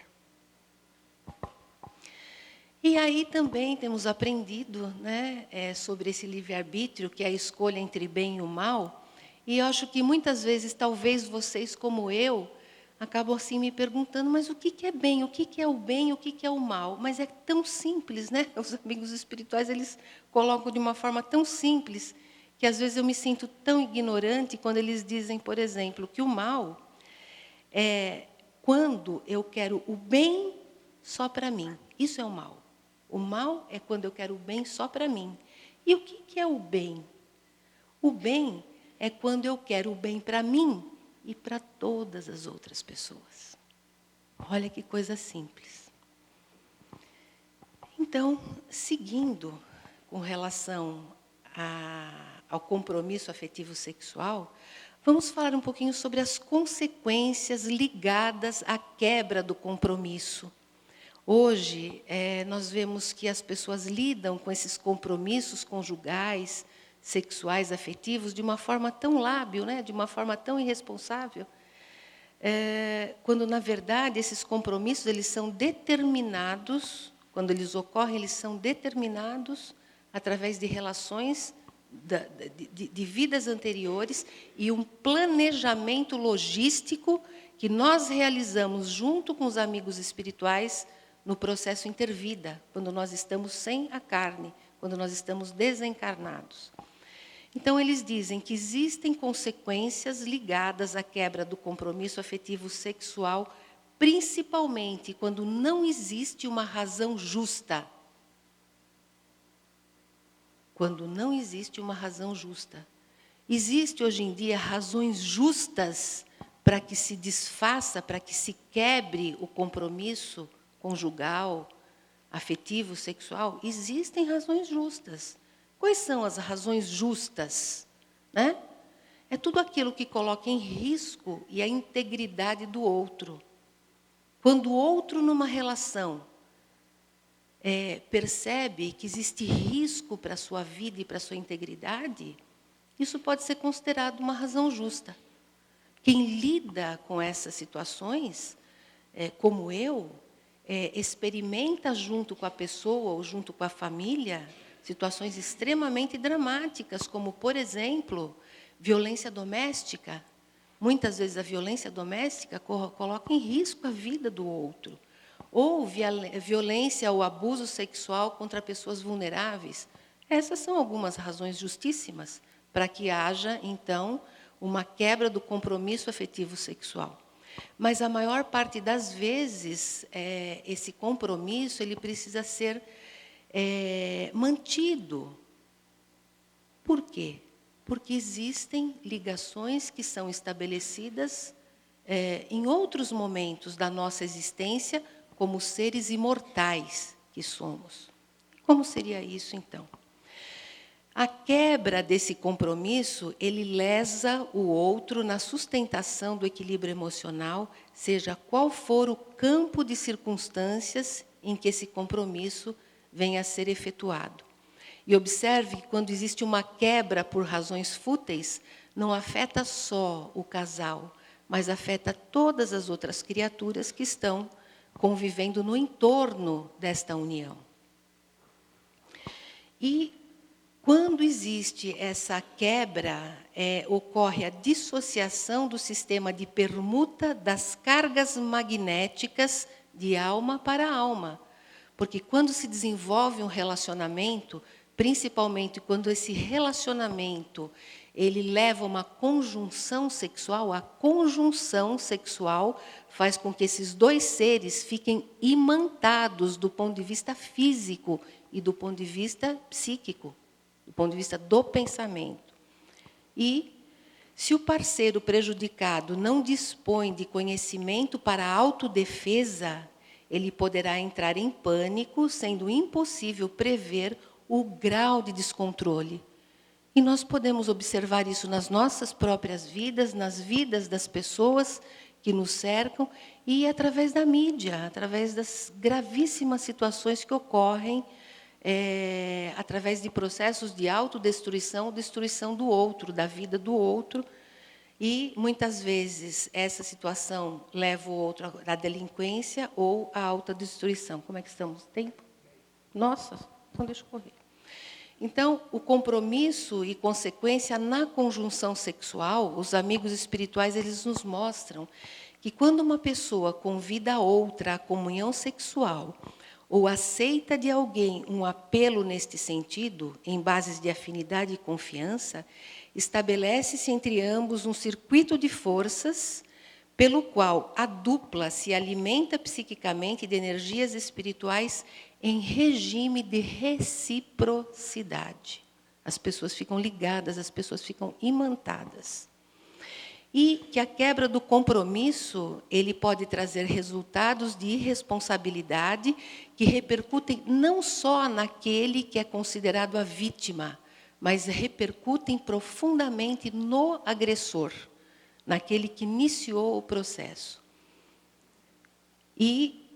E aí também temos aprendido, né, sobre esse livre-arbítrio, que é a escolha entre bem e o mal. E eu acho que muitas vezes, talvez vocês, como eu, acabam assim me perguntando: mas o que é bem? O que é o bem? O que é o mal? Mas é tão simples, né? Os amigos espirituais, eles colocam de uma forma tão simples, que às vezes eu me sinto tão ignorante quando eles dizem, por exemplo, que o mal é quando eu quero o bem só para mim. Isso é o mal. O mal é quando eu quero o bem só para mim. E o que é o bem? O bem é quando eu quero o bem para mim e para todas as outras pessoas. Olha que coisa simples. Então, seguindo com relação ao compromisso afetivo sexual, vamos falar um pouquinho sobre as consequências ligadas à quebra do compromisso. Hoje, nós vemos que as pessoas lidam com esses compromissos conjugais, sexuais, afetivos, de uma forma tão lábil, né? De uma forma tão irresponsável, quando, na verdade, esses compromissos eles são determinados, quando eles ocorrem, eles são determinados através de relações de vidas anteriores e um planejamento logístico que nós realizamos junto com os amigos espirituais no processo intervida, quando nós estamos sem a carne, quando nós estamos desencarnados. Então, eles dizem que existem consequências ligadas à quebra do compromisso afetivo sexual, principalmente quando não existe uma razão justa. Quando não existe uma razão justa. Existe hoje em dia razões justas para que se desfaça, para que se quebre o compromisso conjugal, afetivo, sexual? Existem razões justas. Quais são as razões justas? Né? É tudo aquilo que coloca em risco a integridade do outro. Quando o outro, numa relação, percebe que existe risco para a sua vida e para a sua integridade, isso pode ser considerado uma razão justa. Quem lida com essas situações, como eu, experimenta junto com a pessoa ou junto com a família situações extremamente dramáticas, como, por exemplo, violência doméstica. Muitas vezes a violência doméstica coloca em risco a vida do outro. Ou violência ou abuso sexual contra pessoas vulneráveis. Essas são algumas razões justíssimas para que haja, então, uma quebra do compromisso afetivo sexual. Mas, a maior parte das vezes, esse compromisso ele precisa ser mantido. Por quê? Porque existem ligações que são estabelecidas em outros momentos da nossa existência, como seres imortais que somos. Como seria isso, então? A quebra desse compromisso, ele lesa o outro na sustentação do equilíbrio emocional, seja qual for o campo de circunstâncias em que esse compromisso venha a ser efetuado. E observe que, quando existe uma quebra por razões fúteis, não afeta só o casal, mas afeta todas as outras criaturas que estão convivendo no entorno desta união. E, quando existe essa quebra, ocorre a dissociação do sistema de permuta das cargas magnéticas de alma para alma. Porque, quando se desenvolve um relacionamento, principalmente quando esse relacionamento ele leva a uma conjunção sexual, a conjunção sexual faz com que esses dois seres fiquem imantados do ponto de vista físico e do ponto de vista psíquico, do ponto de vista do pensamento. E, se o parceiro prejudicado não dispõe de conhecimento para a autodefesa, ele poderá entrar em pânico, sendo impossível prever o grau de descontrole. E nós podemos observar isso nas nossas próprias vidas, nas vidas das pessoas que nos cercam e através da mídia, através das gravíssimas situações que ocorrem, através de processos de autodestruição, destruição do outro, da vida do outro. E, muitas vezes, essa situação leva o outro à delinquência ou à autodestruição. Como é que estamos? Tempo? Nossa, então deixa eu correr. Então, o compromisso e consequência na conjunção sexual, os amigos espirituais eles nos mostram que, quando uma pessoa convida a outra à comunhão sexual ou aceita de alguém um apelo neste sentido, em bases de afinidade e confiança, estabelece-se entre ambos um circuito de forças pelo qual a dupla se alimenta psiquicamente de energias espirituais em regime de reciprocidade. As pessoas ficam ligadas, as pessoas ficam imantadas. E que a quebra do compromisso, ele pode trazer resultados de irresponsabilidade que repercutem não só naquele que é considerado a vítima, mas repercutem profundamente no agressor, naquele que iniciou o processo. E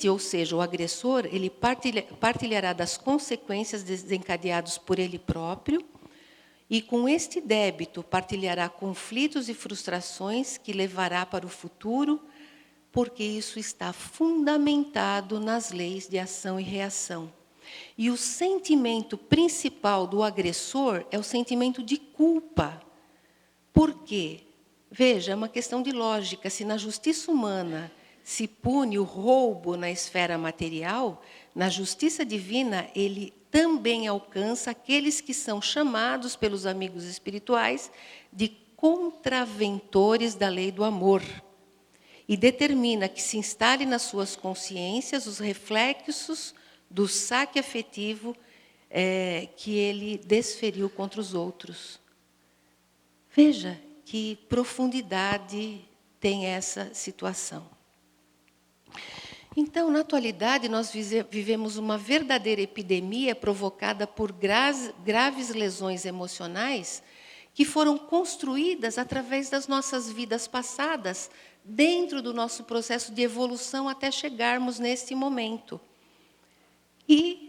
ou seja, o agressor, ele partilhará das consequências desencadeadas por ele próprio, e com este débito partilhará conflitos e frustrações que levará para o futuro, porque isso está fundamentado nas leis de ação e reação. E o sentimento principal do agressor é o sentimento de culpa. Por quê? Veja, é uma questão de lógica. Se na justiça humana se pune o roubo na esfera material, na justiça divina ele também alcança aqueles que são chamados pelos amigos espirituais de contraventores da lei do amor. E determina que se instale nas suas consciências os reflexos do saque afetivo que ele desferiu contra os outros. Veja que profundidade tem essa situação. Então, na atualidade, nós vivemos uma verdadeira epidemia provocada por graves lesões emocionais que foram construídas através das nossas vidas passadas, dentro do nosso processo de evolução até chegarmos nesse momento. E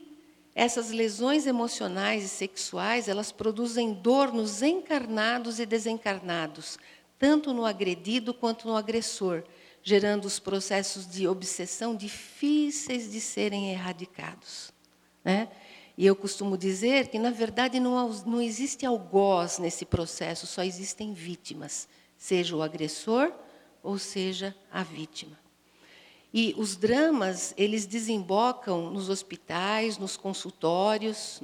essas lesões emocionais e sexuais, elas produzem dor nos encarnados e desencarnados, tanto no agredido quanto no agressor, gerando os processos de obsessão difíceis de serem erradicados, né? E eu costumo dizer que, na verdade, não existe algoz nesse processo, só existem vítimas, seja o agressor ou seja a vítima. E os dramas, eles desembocam nos hospitais, nos consultórios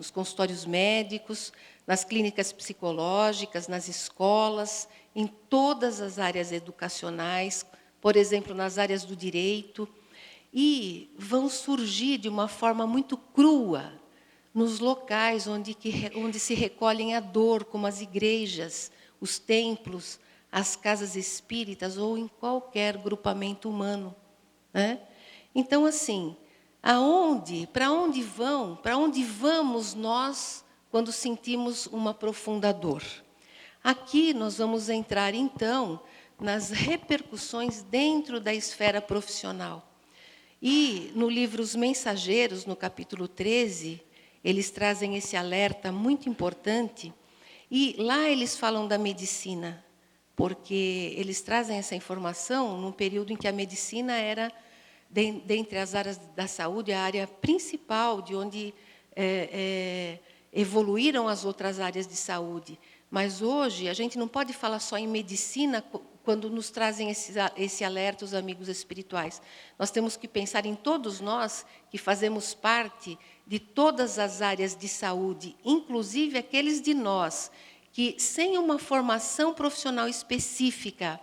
médicos, nas clínicas psicológicas, nas escolas, em todas as áreas educacionais, por exemplo, nas áreas do direito, e vão surgir de uma forma muito crua nos locais onde se recolhem a dor, como as igrejas, os templos, as casas espíritas ou em qualquer grupamento humano, né? Então, assim, para onde vamos nós quando sentimos uma profunda dor? Aqui nós vamos entrar, então, nas repercussões dentro da esfera profissional. E no livro Os Mensageiros, no capítulo 13, eles trazem esse alerta muito importante, e lá eles falam da medicina, porque eles trazem essa informação num período em que a medicina era, dentre as áreas da saúde, a área principal de onde evoluíram as outras áreas de saúde. Mas hoje a gente não pode falar só em medicina quando nos trazem esse alerta os amigos espirituais. Nós temos que pensar em todos nós que fazemos parte de todas as áreas de saúde, inclusive aqueles de nós que, sem uma formação profissional específica,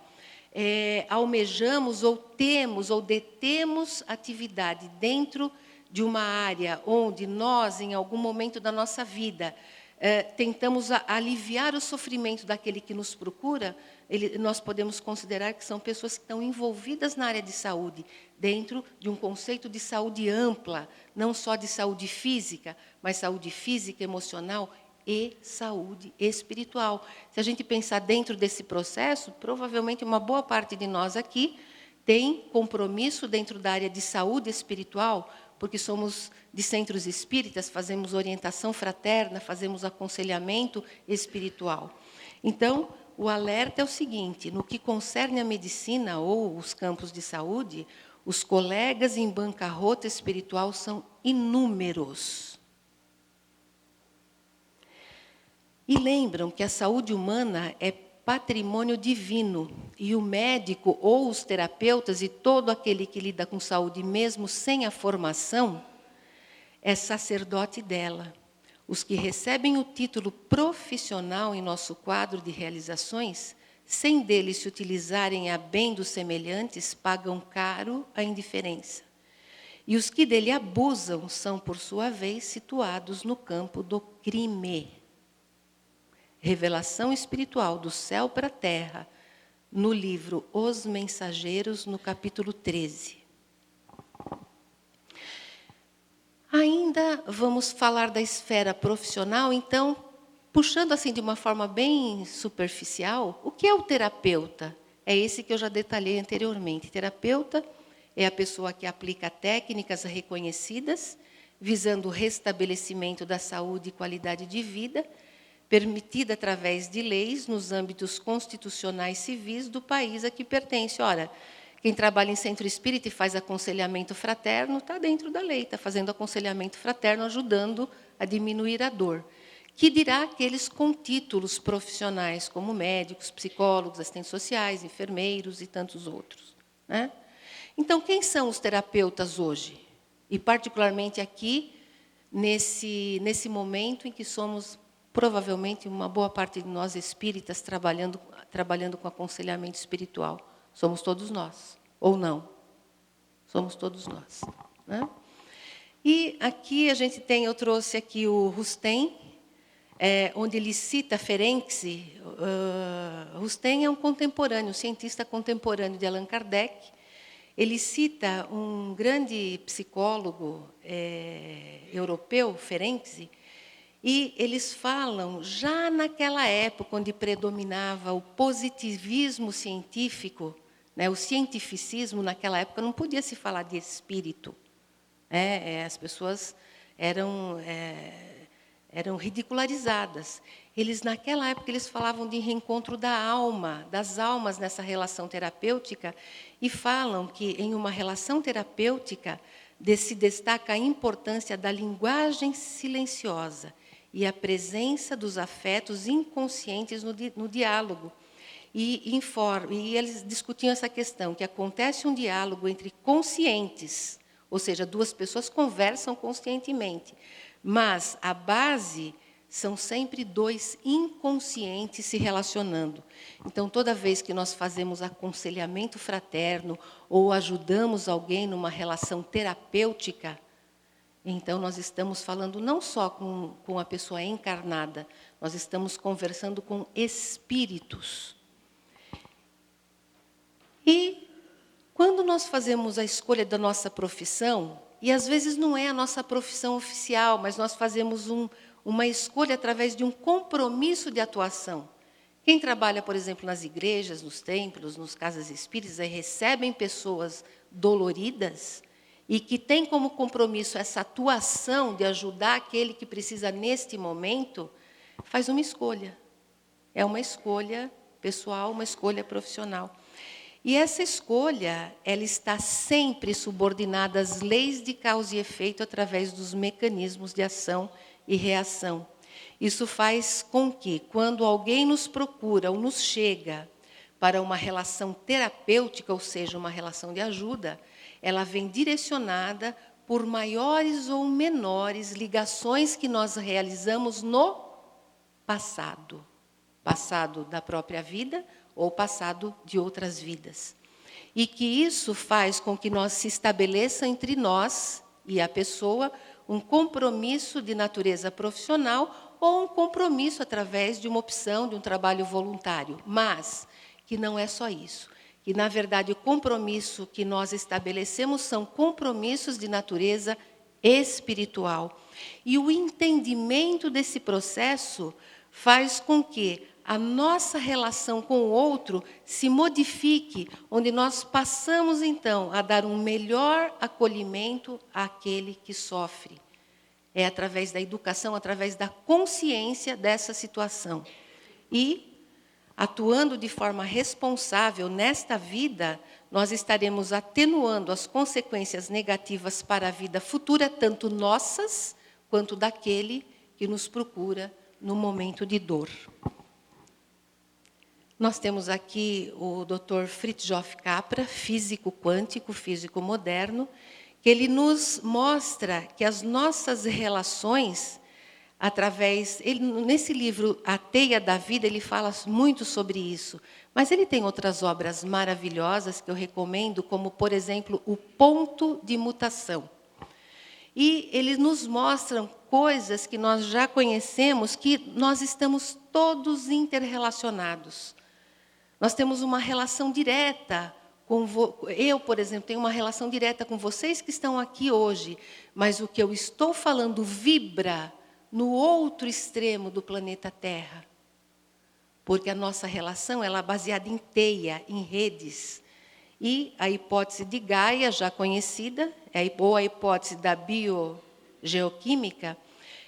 almejamos ou temos ou detemos atividade dentro de uma área onde nós, em algum momento da nossa vida, tentamos aliviar o sofrimento daquele que nos procura, nós podemos considerar que são pessoas que estão envolvidas na área de saúde, dentro de um conceito de saúde ampla, não só de saúde física, mas saúde física, emocional e saúde espiritual. Se a gente pensar dentro desse processo, provavelmente uma boa parte de nós aqui tem compromisso dentro da área de saúde espiritual, porque somos de centros espíritas, fazemos orientação fraterna, fazemos aconselhamento espiritual. Então, o alerta é o seguinte: no que concerne à medicina ou os campos de saúde, os colegas em bancarrota espiritual são inúmeros. E lembram que a saúde humana é patrimônio divino, e o médico ou os terapeutas e todo aquele que lida com saúde, mesmo sem a formação, é sacerdote dela. Os que recebem o título profissional em nosso quadro de realizações sem dele se utilizarem a bem dos semelhantes, pagam caro a indiferença. E os que dele abusam são, por sua vez, situados no campo do crime. Revelação espiritual do céu para a terra, no livro Os Mensageiros, no capítulo 13. Ainda vamos falar da esfera profissional, então, puxando assim de uma forma bem superficial, o que é o terapeuta? É esse que eu já detalhei anteriormente. Terapeuta é a pessoa que aplica técnicas reconhecidas, visando o restabelecimento da saúde e qualidade de vida, permitida através de leis nos âmbitos constitucionais civis do país a que pertence. Ora, quem trabalha em centro espírita e faz aconselhamento fraterno está dentro da lei, está fazendo aconselhamento fraterno, ajudando a diminuir a dor. Que dirá aqueles com títulos profissionais, como médicos, psicólogos, assistentes sociais, enfermeiros e tantos outros, né? Então, quem são os terapeutas hoje? E, particularmente aqui, nesse momento em que somos, provavelmente, uma boa parte de nós espíritas trabalhando com aconselhamento espiritual. Somos todos nós, ou não? Somos todos nós, né? E aqui eu trouxe aqui o Rustem, onde ele cita Ferenczi. Rustem é um contemporâneo, um cientista contemporâneo de Allan Kardec. Ele cita um grande psicólogo europeu, Ferenczi, e eles falam, já naquela época onde predominava o positivismo científico, né, o cientificismo, naquela época não podia se falar de espírito. As pessoas eram ridicularizadas. Naquela época, eles falavam de reencontro da alma, das almas nessa relação terapêutica, e falam que, em uma relação terapêutica, se destaca a importância da linguagem silenciosa e a presença dos afetos inconscientes no diálogo. E eles discutiam essa questão, que acontece um diálogo entre conscientes, ou seja, duas pessoas conversam conscientemente, mas a base são sempre dois inconscientes se relacionando. Então, toda vez que nós fazemos aconselhamento fraterno ou ajudamos alguém numa relação terapêutica, então nós estamos falando não só com a pessoa encarnada, nós estamos conversando com espíritos. E quando nós fazemos a escolha da nossa profissão, e às vezes não é a nossa profissão oficial, mas nós fazemos uma escolha através de um compromisso de atuação. Quem trabalha, por exemplo, nas igrejas, nos templos, nas casas espíritas, recebem pessoas doloridas e que tem como compromisso essa atuação de ajudar aquele que precisa neste momento, faz uma escolha. É uma escolha pessoal, uma escolha profissional. E essa escolha, ela está sempre subordinada às leis de causa e efeito através dos mecanismos de ação e reação. Isso faz com que, quando alguém nos procura ou nos chega para uma relação terapêutica, ou seja, uma relação de ajuda, ela vem direcionada por maiores ou menores ligações que nós realizamos no passado. Passado da própria vida ou passado de outras vidas. E que isso faz com que nós se estabeleça entre nós e a pessoa um compromisso de natureza profissional ou um compromisso através de uma opção, de um trabalho voluntário. Mas que não é só isso. Que, na verdade, o compromisso que nós estabelecemos são compromissos de natureza espiritual. E o entendimento desse processo faz com que a nossa relação com o outro se modifique, onde nós passamos, então, a dar um melhor acolhimento àquele que sofre. É através da educação, através da consciência dessa situação. E, atuando de forma responsável nesta vida, nós estaremos atenuando as consequências negativas para a vida futura, tanto nossas, quanto daquele que nos procura no momento de dor. Nós temos aqui o Dr. Fritjof Capra, físico quântico, físico moderno, que ele nos mostra que as nossas relações, Nesse livro, A Teia da Vida, ele fala muito sobre isso. Mas ele tem outras obras maravilhosas que eu recomendo, como, por exemplo, O Ponto de Mutação. E eles nos mostram coisas que nós já conhecemos, que nós estamos todos interrelacionados. Nós temos uma relação direta eu, por exemplo, tenho uma relação direta com vocês que estão aqui hoje, mas o que eu estou falando vibra no outro extremo do planeta Terra. Porque a nossa relação ela é baseada em teia, em redes. E a hipótese de Gaia, já conhecida, ou a hipótese da biogeoquímica,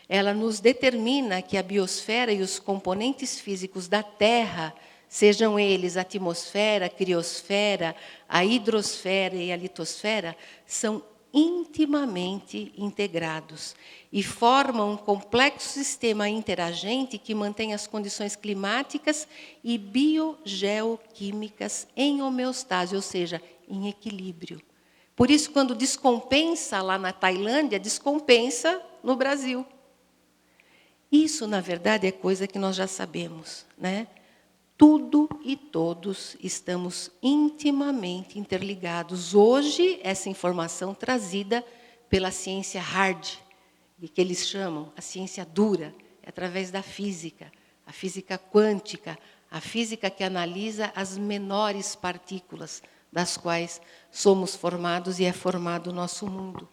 ela nos determina que a biosfera e os componentes físicos da Terra, sejam eles a atmosfera, a criosfera, a hidrosfera e a litosfera, são intimamente integrados e formam um complexo sistema interagente que mantém as condições climáticas e biogeoquímicas em homeostase, ou seja, em equilíbrio. Por isso, quando descompensa lá na Tailândia, descompensa no Brasil. Isso, na verdade, é coisa que nós já sabemos, né? Tudo e todos estamos intimamente interligados. Hoje, essa informação trazida pela ciência hard, que eles chamam a ciência dura, é através da física, a física quântica, a física que analisa as menores partículas das quais somos formados e é formado o nosso mundo.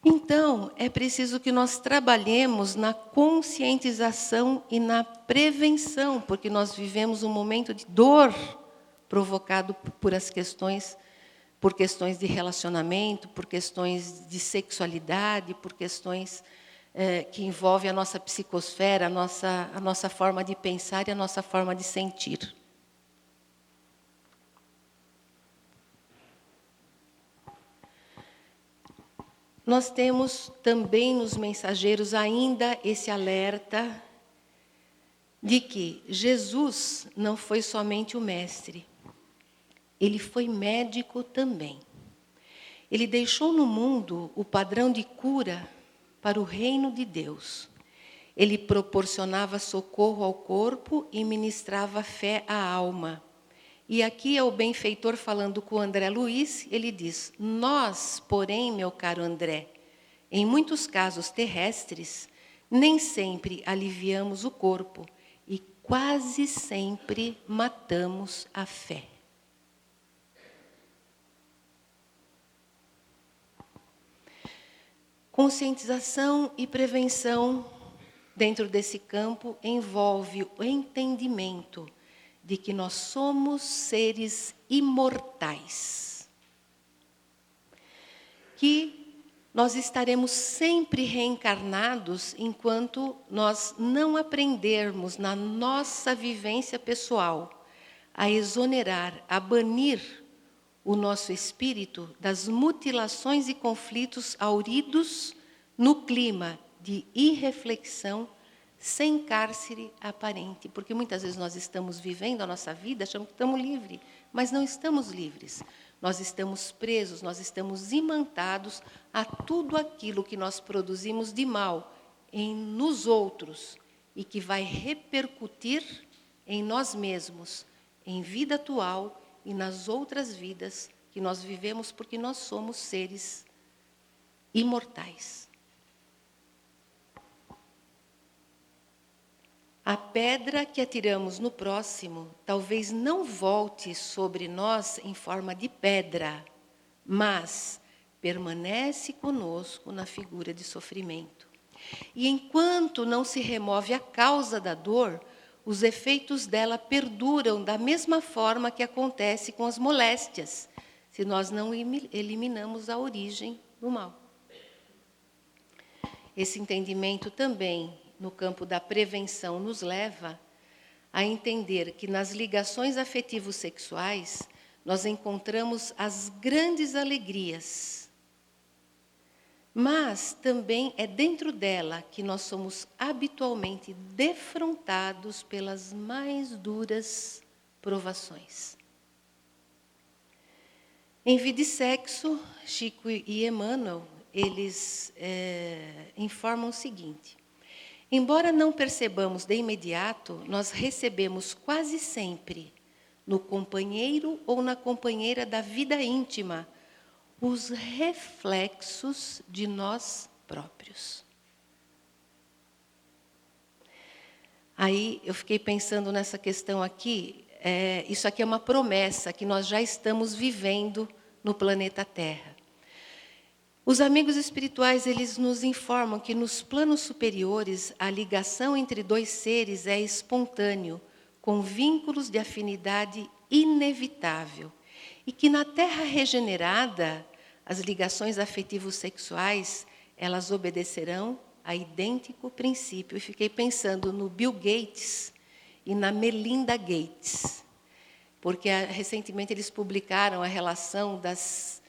Então, é preciso que nós trabalhemos na conscientização e na prevenção, porque nós vivemos um momento de dor provocado por questões de relacionamento, por questões de sexualidade, por questões que envolvem a nossa psicosfera, a nossa forma de pensar e a nossa forma de sentir. Nós temos também nos mensageiros ainda esse alerta de que Jesus não foi somente o mestre, ele foi médico também. Ele deixou no mundo o padrão de cura para o reino de Deus. Ele proporcionava socorro ao corpo e ministrava fé à alma. E aqui é o benfeitor falando com o André Luiz, ele diz: nós, porém, meu caro André, em muitos casos terrestres, nem sempre aliviamos o corpo e quase sempre matamos a fé. Conscientização e prevenção dentro desse campo envolve o entendimento de que nós somos seres imortais, que nós estaremos sempre reencarnados enquanto nós não aprendermos na nossa vivência pessoal a exonerar, a banir o nosso espírito das mutilações e conflitos hauridos no clima de irreflexão sem cárcere aparente, porque muitas vezes nós estamos vivendo a nossa vida achando que estamos livres, mas não estamos livres. Nós estamos presos, nós estamos imantados a tudo aquilo que nós produzimos de mal nos outros e que vai repercutir em nós mesmos, em vida atual e nas outras vidas que nós vivemos, porque nós somos seres imortais. A pedra que atiramos no próximo talvez não volte sobre nós em forma de pedra, mas permanece conosco na figura de sofrimento. E enquanto não se remove a causa da dor, os efeitos dela perduram da mesma forma que acontece com as moléstias, se nós não eliminamos a origem do mal. Esse entendimento também, no campo da prevenção, nos leva a entender que nas ligações afetivo-sexuais nós encontramos as grandes alegrias, mas também é dentro dela que nós somos habitualmente defrontados pelas mais duras provações. Em Vida e Sexo, Chico e Emmanuel, eles informam o seguinte: Embora não percebamos de imediato, nós recebemos quase sempre, no companheiro ou na companheira da vida íntima, os reflexos de nós próprios. Aí eu fiquei pensando nessa questão aqui. Isso aqui é uma promessa que nós já estamos vivendo no planeta Terra. Os amigos espirituais, eles nos informam que nos planos superiores a ligação entre dois seres é espontâneo, com vínculos de afinidade inevitável, e que na Terra regenerada, as ligações afetivo-sexuais, elas obedecerão a idêntico princípio. E fiquei pensando no Bill Gates e na Melinda Gates, porque recentemente eles publicaram a relação das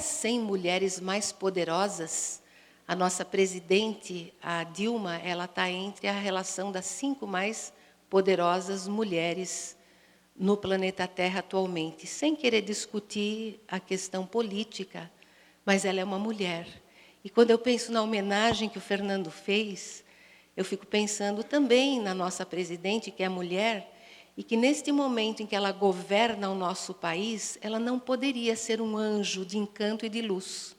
100 mulheres mais poderosas. A nossa presidente, a Dilma, ela está entre a relação das 5 mais poderosas mulheres no planeta Terra atualmente, sem querer discutir a questão política, mas ela é uma mulher. E quando eu penso na homenagem que o Fernando fez, eu fico pensando também na nossa presidente, que é mulher, e que neste momento em que ela governa o nosso país, ela não poderia ser um anjo de encanto e de luz.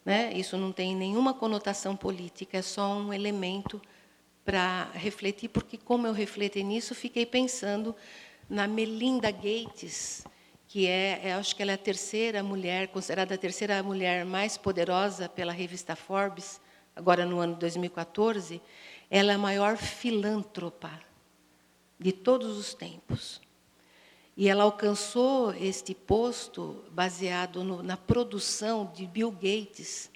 Né? Isso não tem nenhuma conotação política, é só um elemento para refletir, porque como eu refleti nisso, fiquei pensando na Melinda Gates, que acho que ela é a terceira mulher, considerada a terceira mulher mais poderosa pela revista Forbes, agora no ano 2014, ela é a maior filântropa de todos os tempos. E ela alcançou este posto baseado na produção de Bill Gates.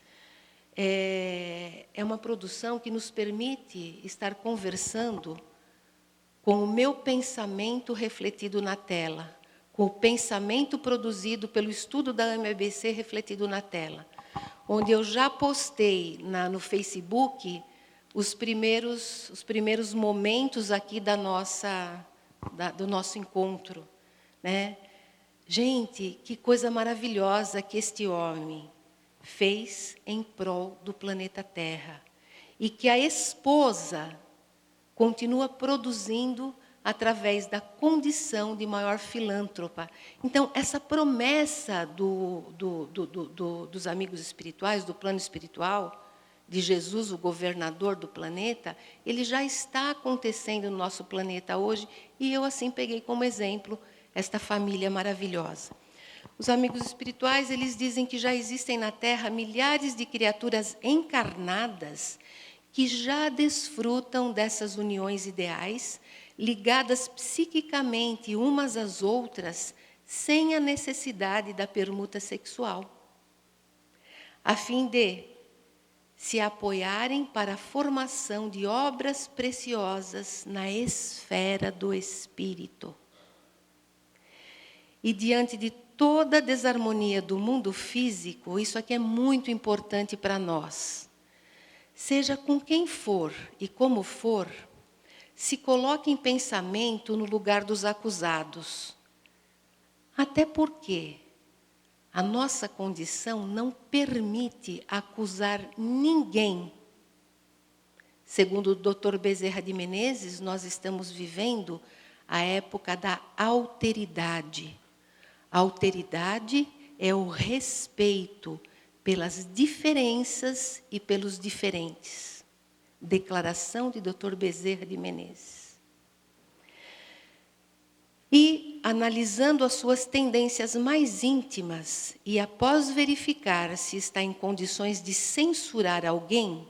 É uma produção que nos permite estar conversando com o meu pensamento refletido na tela, com o pensamento produzido pelo estudo da AMBC refletido na tela, onde eu já postei no Facebook os primeiros momentos aqui do nosso encontro. Né? Gente, que coisa maravilhosa que este homem fez em prol do planeta Terra. E que a esposa continua produzindo através da condição de maior filântropa. Então, essa promessa dos amigos espirituais, do plano espiritual, de Jesus, o governador do planeta, ele já está acontecendo no nosso planeta hoje, e eu assim peguei como exemplo esta família maravilhosa. Os amigos espirituais, eles dizem que já existem na Terra milhares de criaturas encarnadas que já desfrutam dessas uniões ideais, ligadas psiquicamente umas às outras, sem a necessidade da permuta sexual, a fim de se apoiarem para a formação de obras preciosas na esfera do espírito. E diante de toda a desarmonia do mundo físico, isso aqui é muito importante para nós. Seja com quem for e como for, se coloque em pensamento no lugar dos acusados. Até porque a nossa condição não permite acusar ninguém. Segundo o Dr. Bezerra de Menezes, nós estamos vivendo a época da alteridade. A alteridade é o respeito pelas diferenças e pelos diferentes. Declaração de Dr. Bezerra de Menezes. E, analisando as suas tendências mais íntimas e após verificar se está em condições de censurar alguém,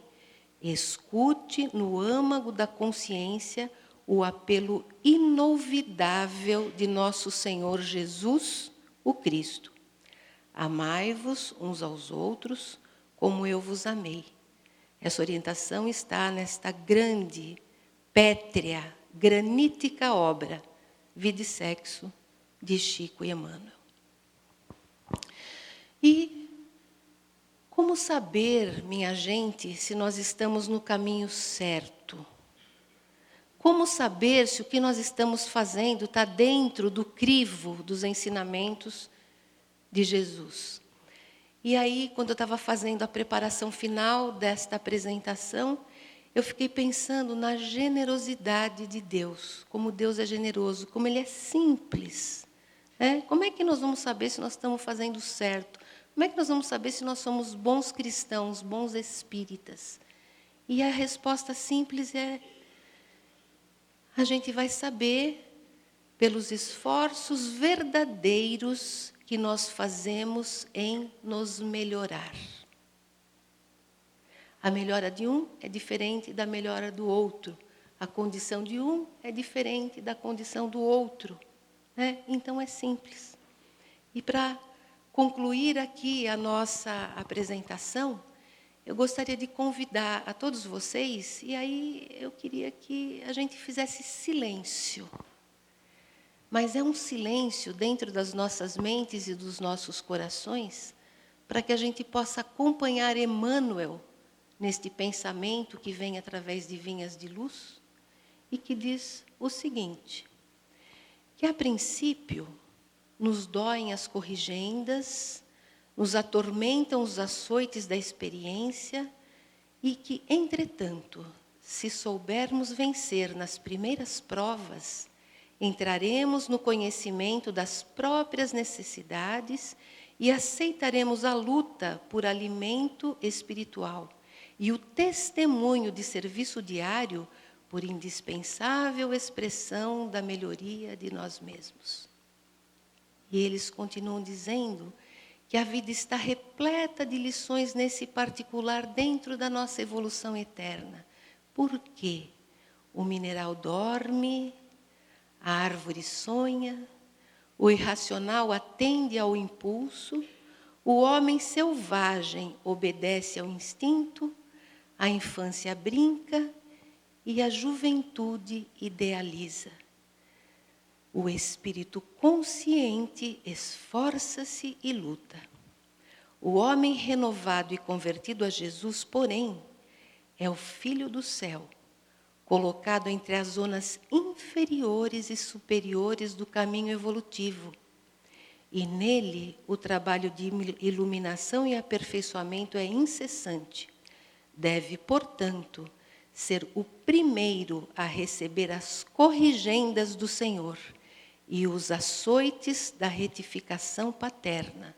escute no âmago da consciência o apelo inolvidável de nosso Senhor Jesus, o Cristo. Amai-vos uns aos outros como eu vos amei. Essa orientação está nesta grande, pétrea, granítica obra, Vida e Sexo, de Chico e Emmanuel. E como saber, minha gente, se nós estamos no caminho certo? Como saber se o que nós estamos fazendo está dentro do crivo dos ensinamentos de Jesus? E aí, quando eu estava fazendo a preparação final desta apresentação, eu fiquei pensando na generosidade de Deus, como Deus é generoso, como Ele é simples. Né? Como é que nós vamos saber se nós estamos fazendo certo? Como é que nós vamos saber se nós somos bons cristãos, bons espíritas? E a resposta simples é: a gente vai saber pelos esforços verdadeiros que nós fazemos em nos melhorar. A melhora de um é diferente da melhora do outro. A condição de um é diferente da condição do outro. Né? Então é simples. E para concluir aqui a nossa apresentação, eu gostaria de convidar a todos vocês, e aí eu queria que a gente fizesse silêncio. Mas é um silêncio dentro das nossas mentes e dos nossos corações, para que a gente possa acompanhar Emmanuel neste pensamento que vem através de vinhas de luz, e que diz o seguinte: que a princípio nos doem as corrigendas, nos atormentam os açoites da experiência, e que, entretanto, se soubermos vencer nas primeiras provas, entraremos no conhecimento das próprias necessidades e aceitaremos a luta por alimento espiritual e o testemunho de serviço diário por indispensável expressão da melhoria de nós mesmos. E eles continuam dizendo que a vida está repleta de lições nesse particular dentro da nossa evolução eterna. Por quê? O mineral dorme, a árvore sonha, o irracional atende ao impulso, o homem selvagem obedece ao instinto, a infância brinca e a juventude idealiza. O espírito consciente esforça-se e luta. O homem renovado e convertido a Jesus, porém, é o Filho do céu, colocado entre as zonas inferiores e superiores do caminho evolutivo. E nele o trabalho de iluminação e aperfeiçoamento é incessante. Deve, portanto, ser o primeiro a receber as corrigendas do Senhor e os açoites da retificação paterna.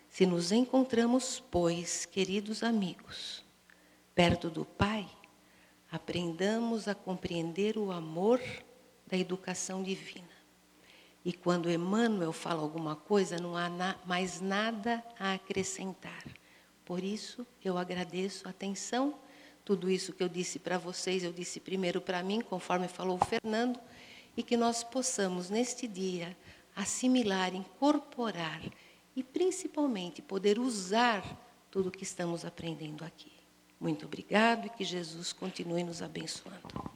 Se nos encontramos, pois, queridos amigos, perto do Pai, aprendamos a compreender o amor da educação divina. E quando Emmanuel fala alguma coisa, não há mais nada a acrescentar. Por isso, eu agradeço a atenção. Tudo isso que eu disse para vocês, eu disse primeiro para mim, conforme falou o Fernando, e que nós possamos, neste dia, assimilar, incorporar e, principalmente, poder usar tudo o que estamos aprendendo aqui. Muito obrigado e que Jesus continue nos abençoando.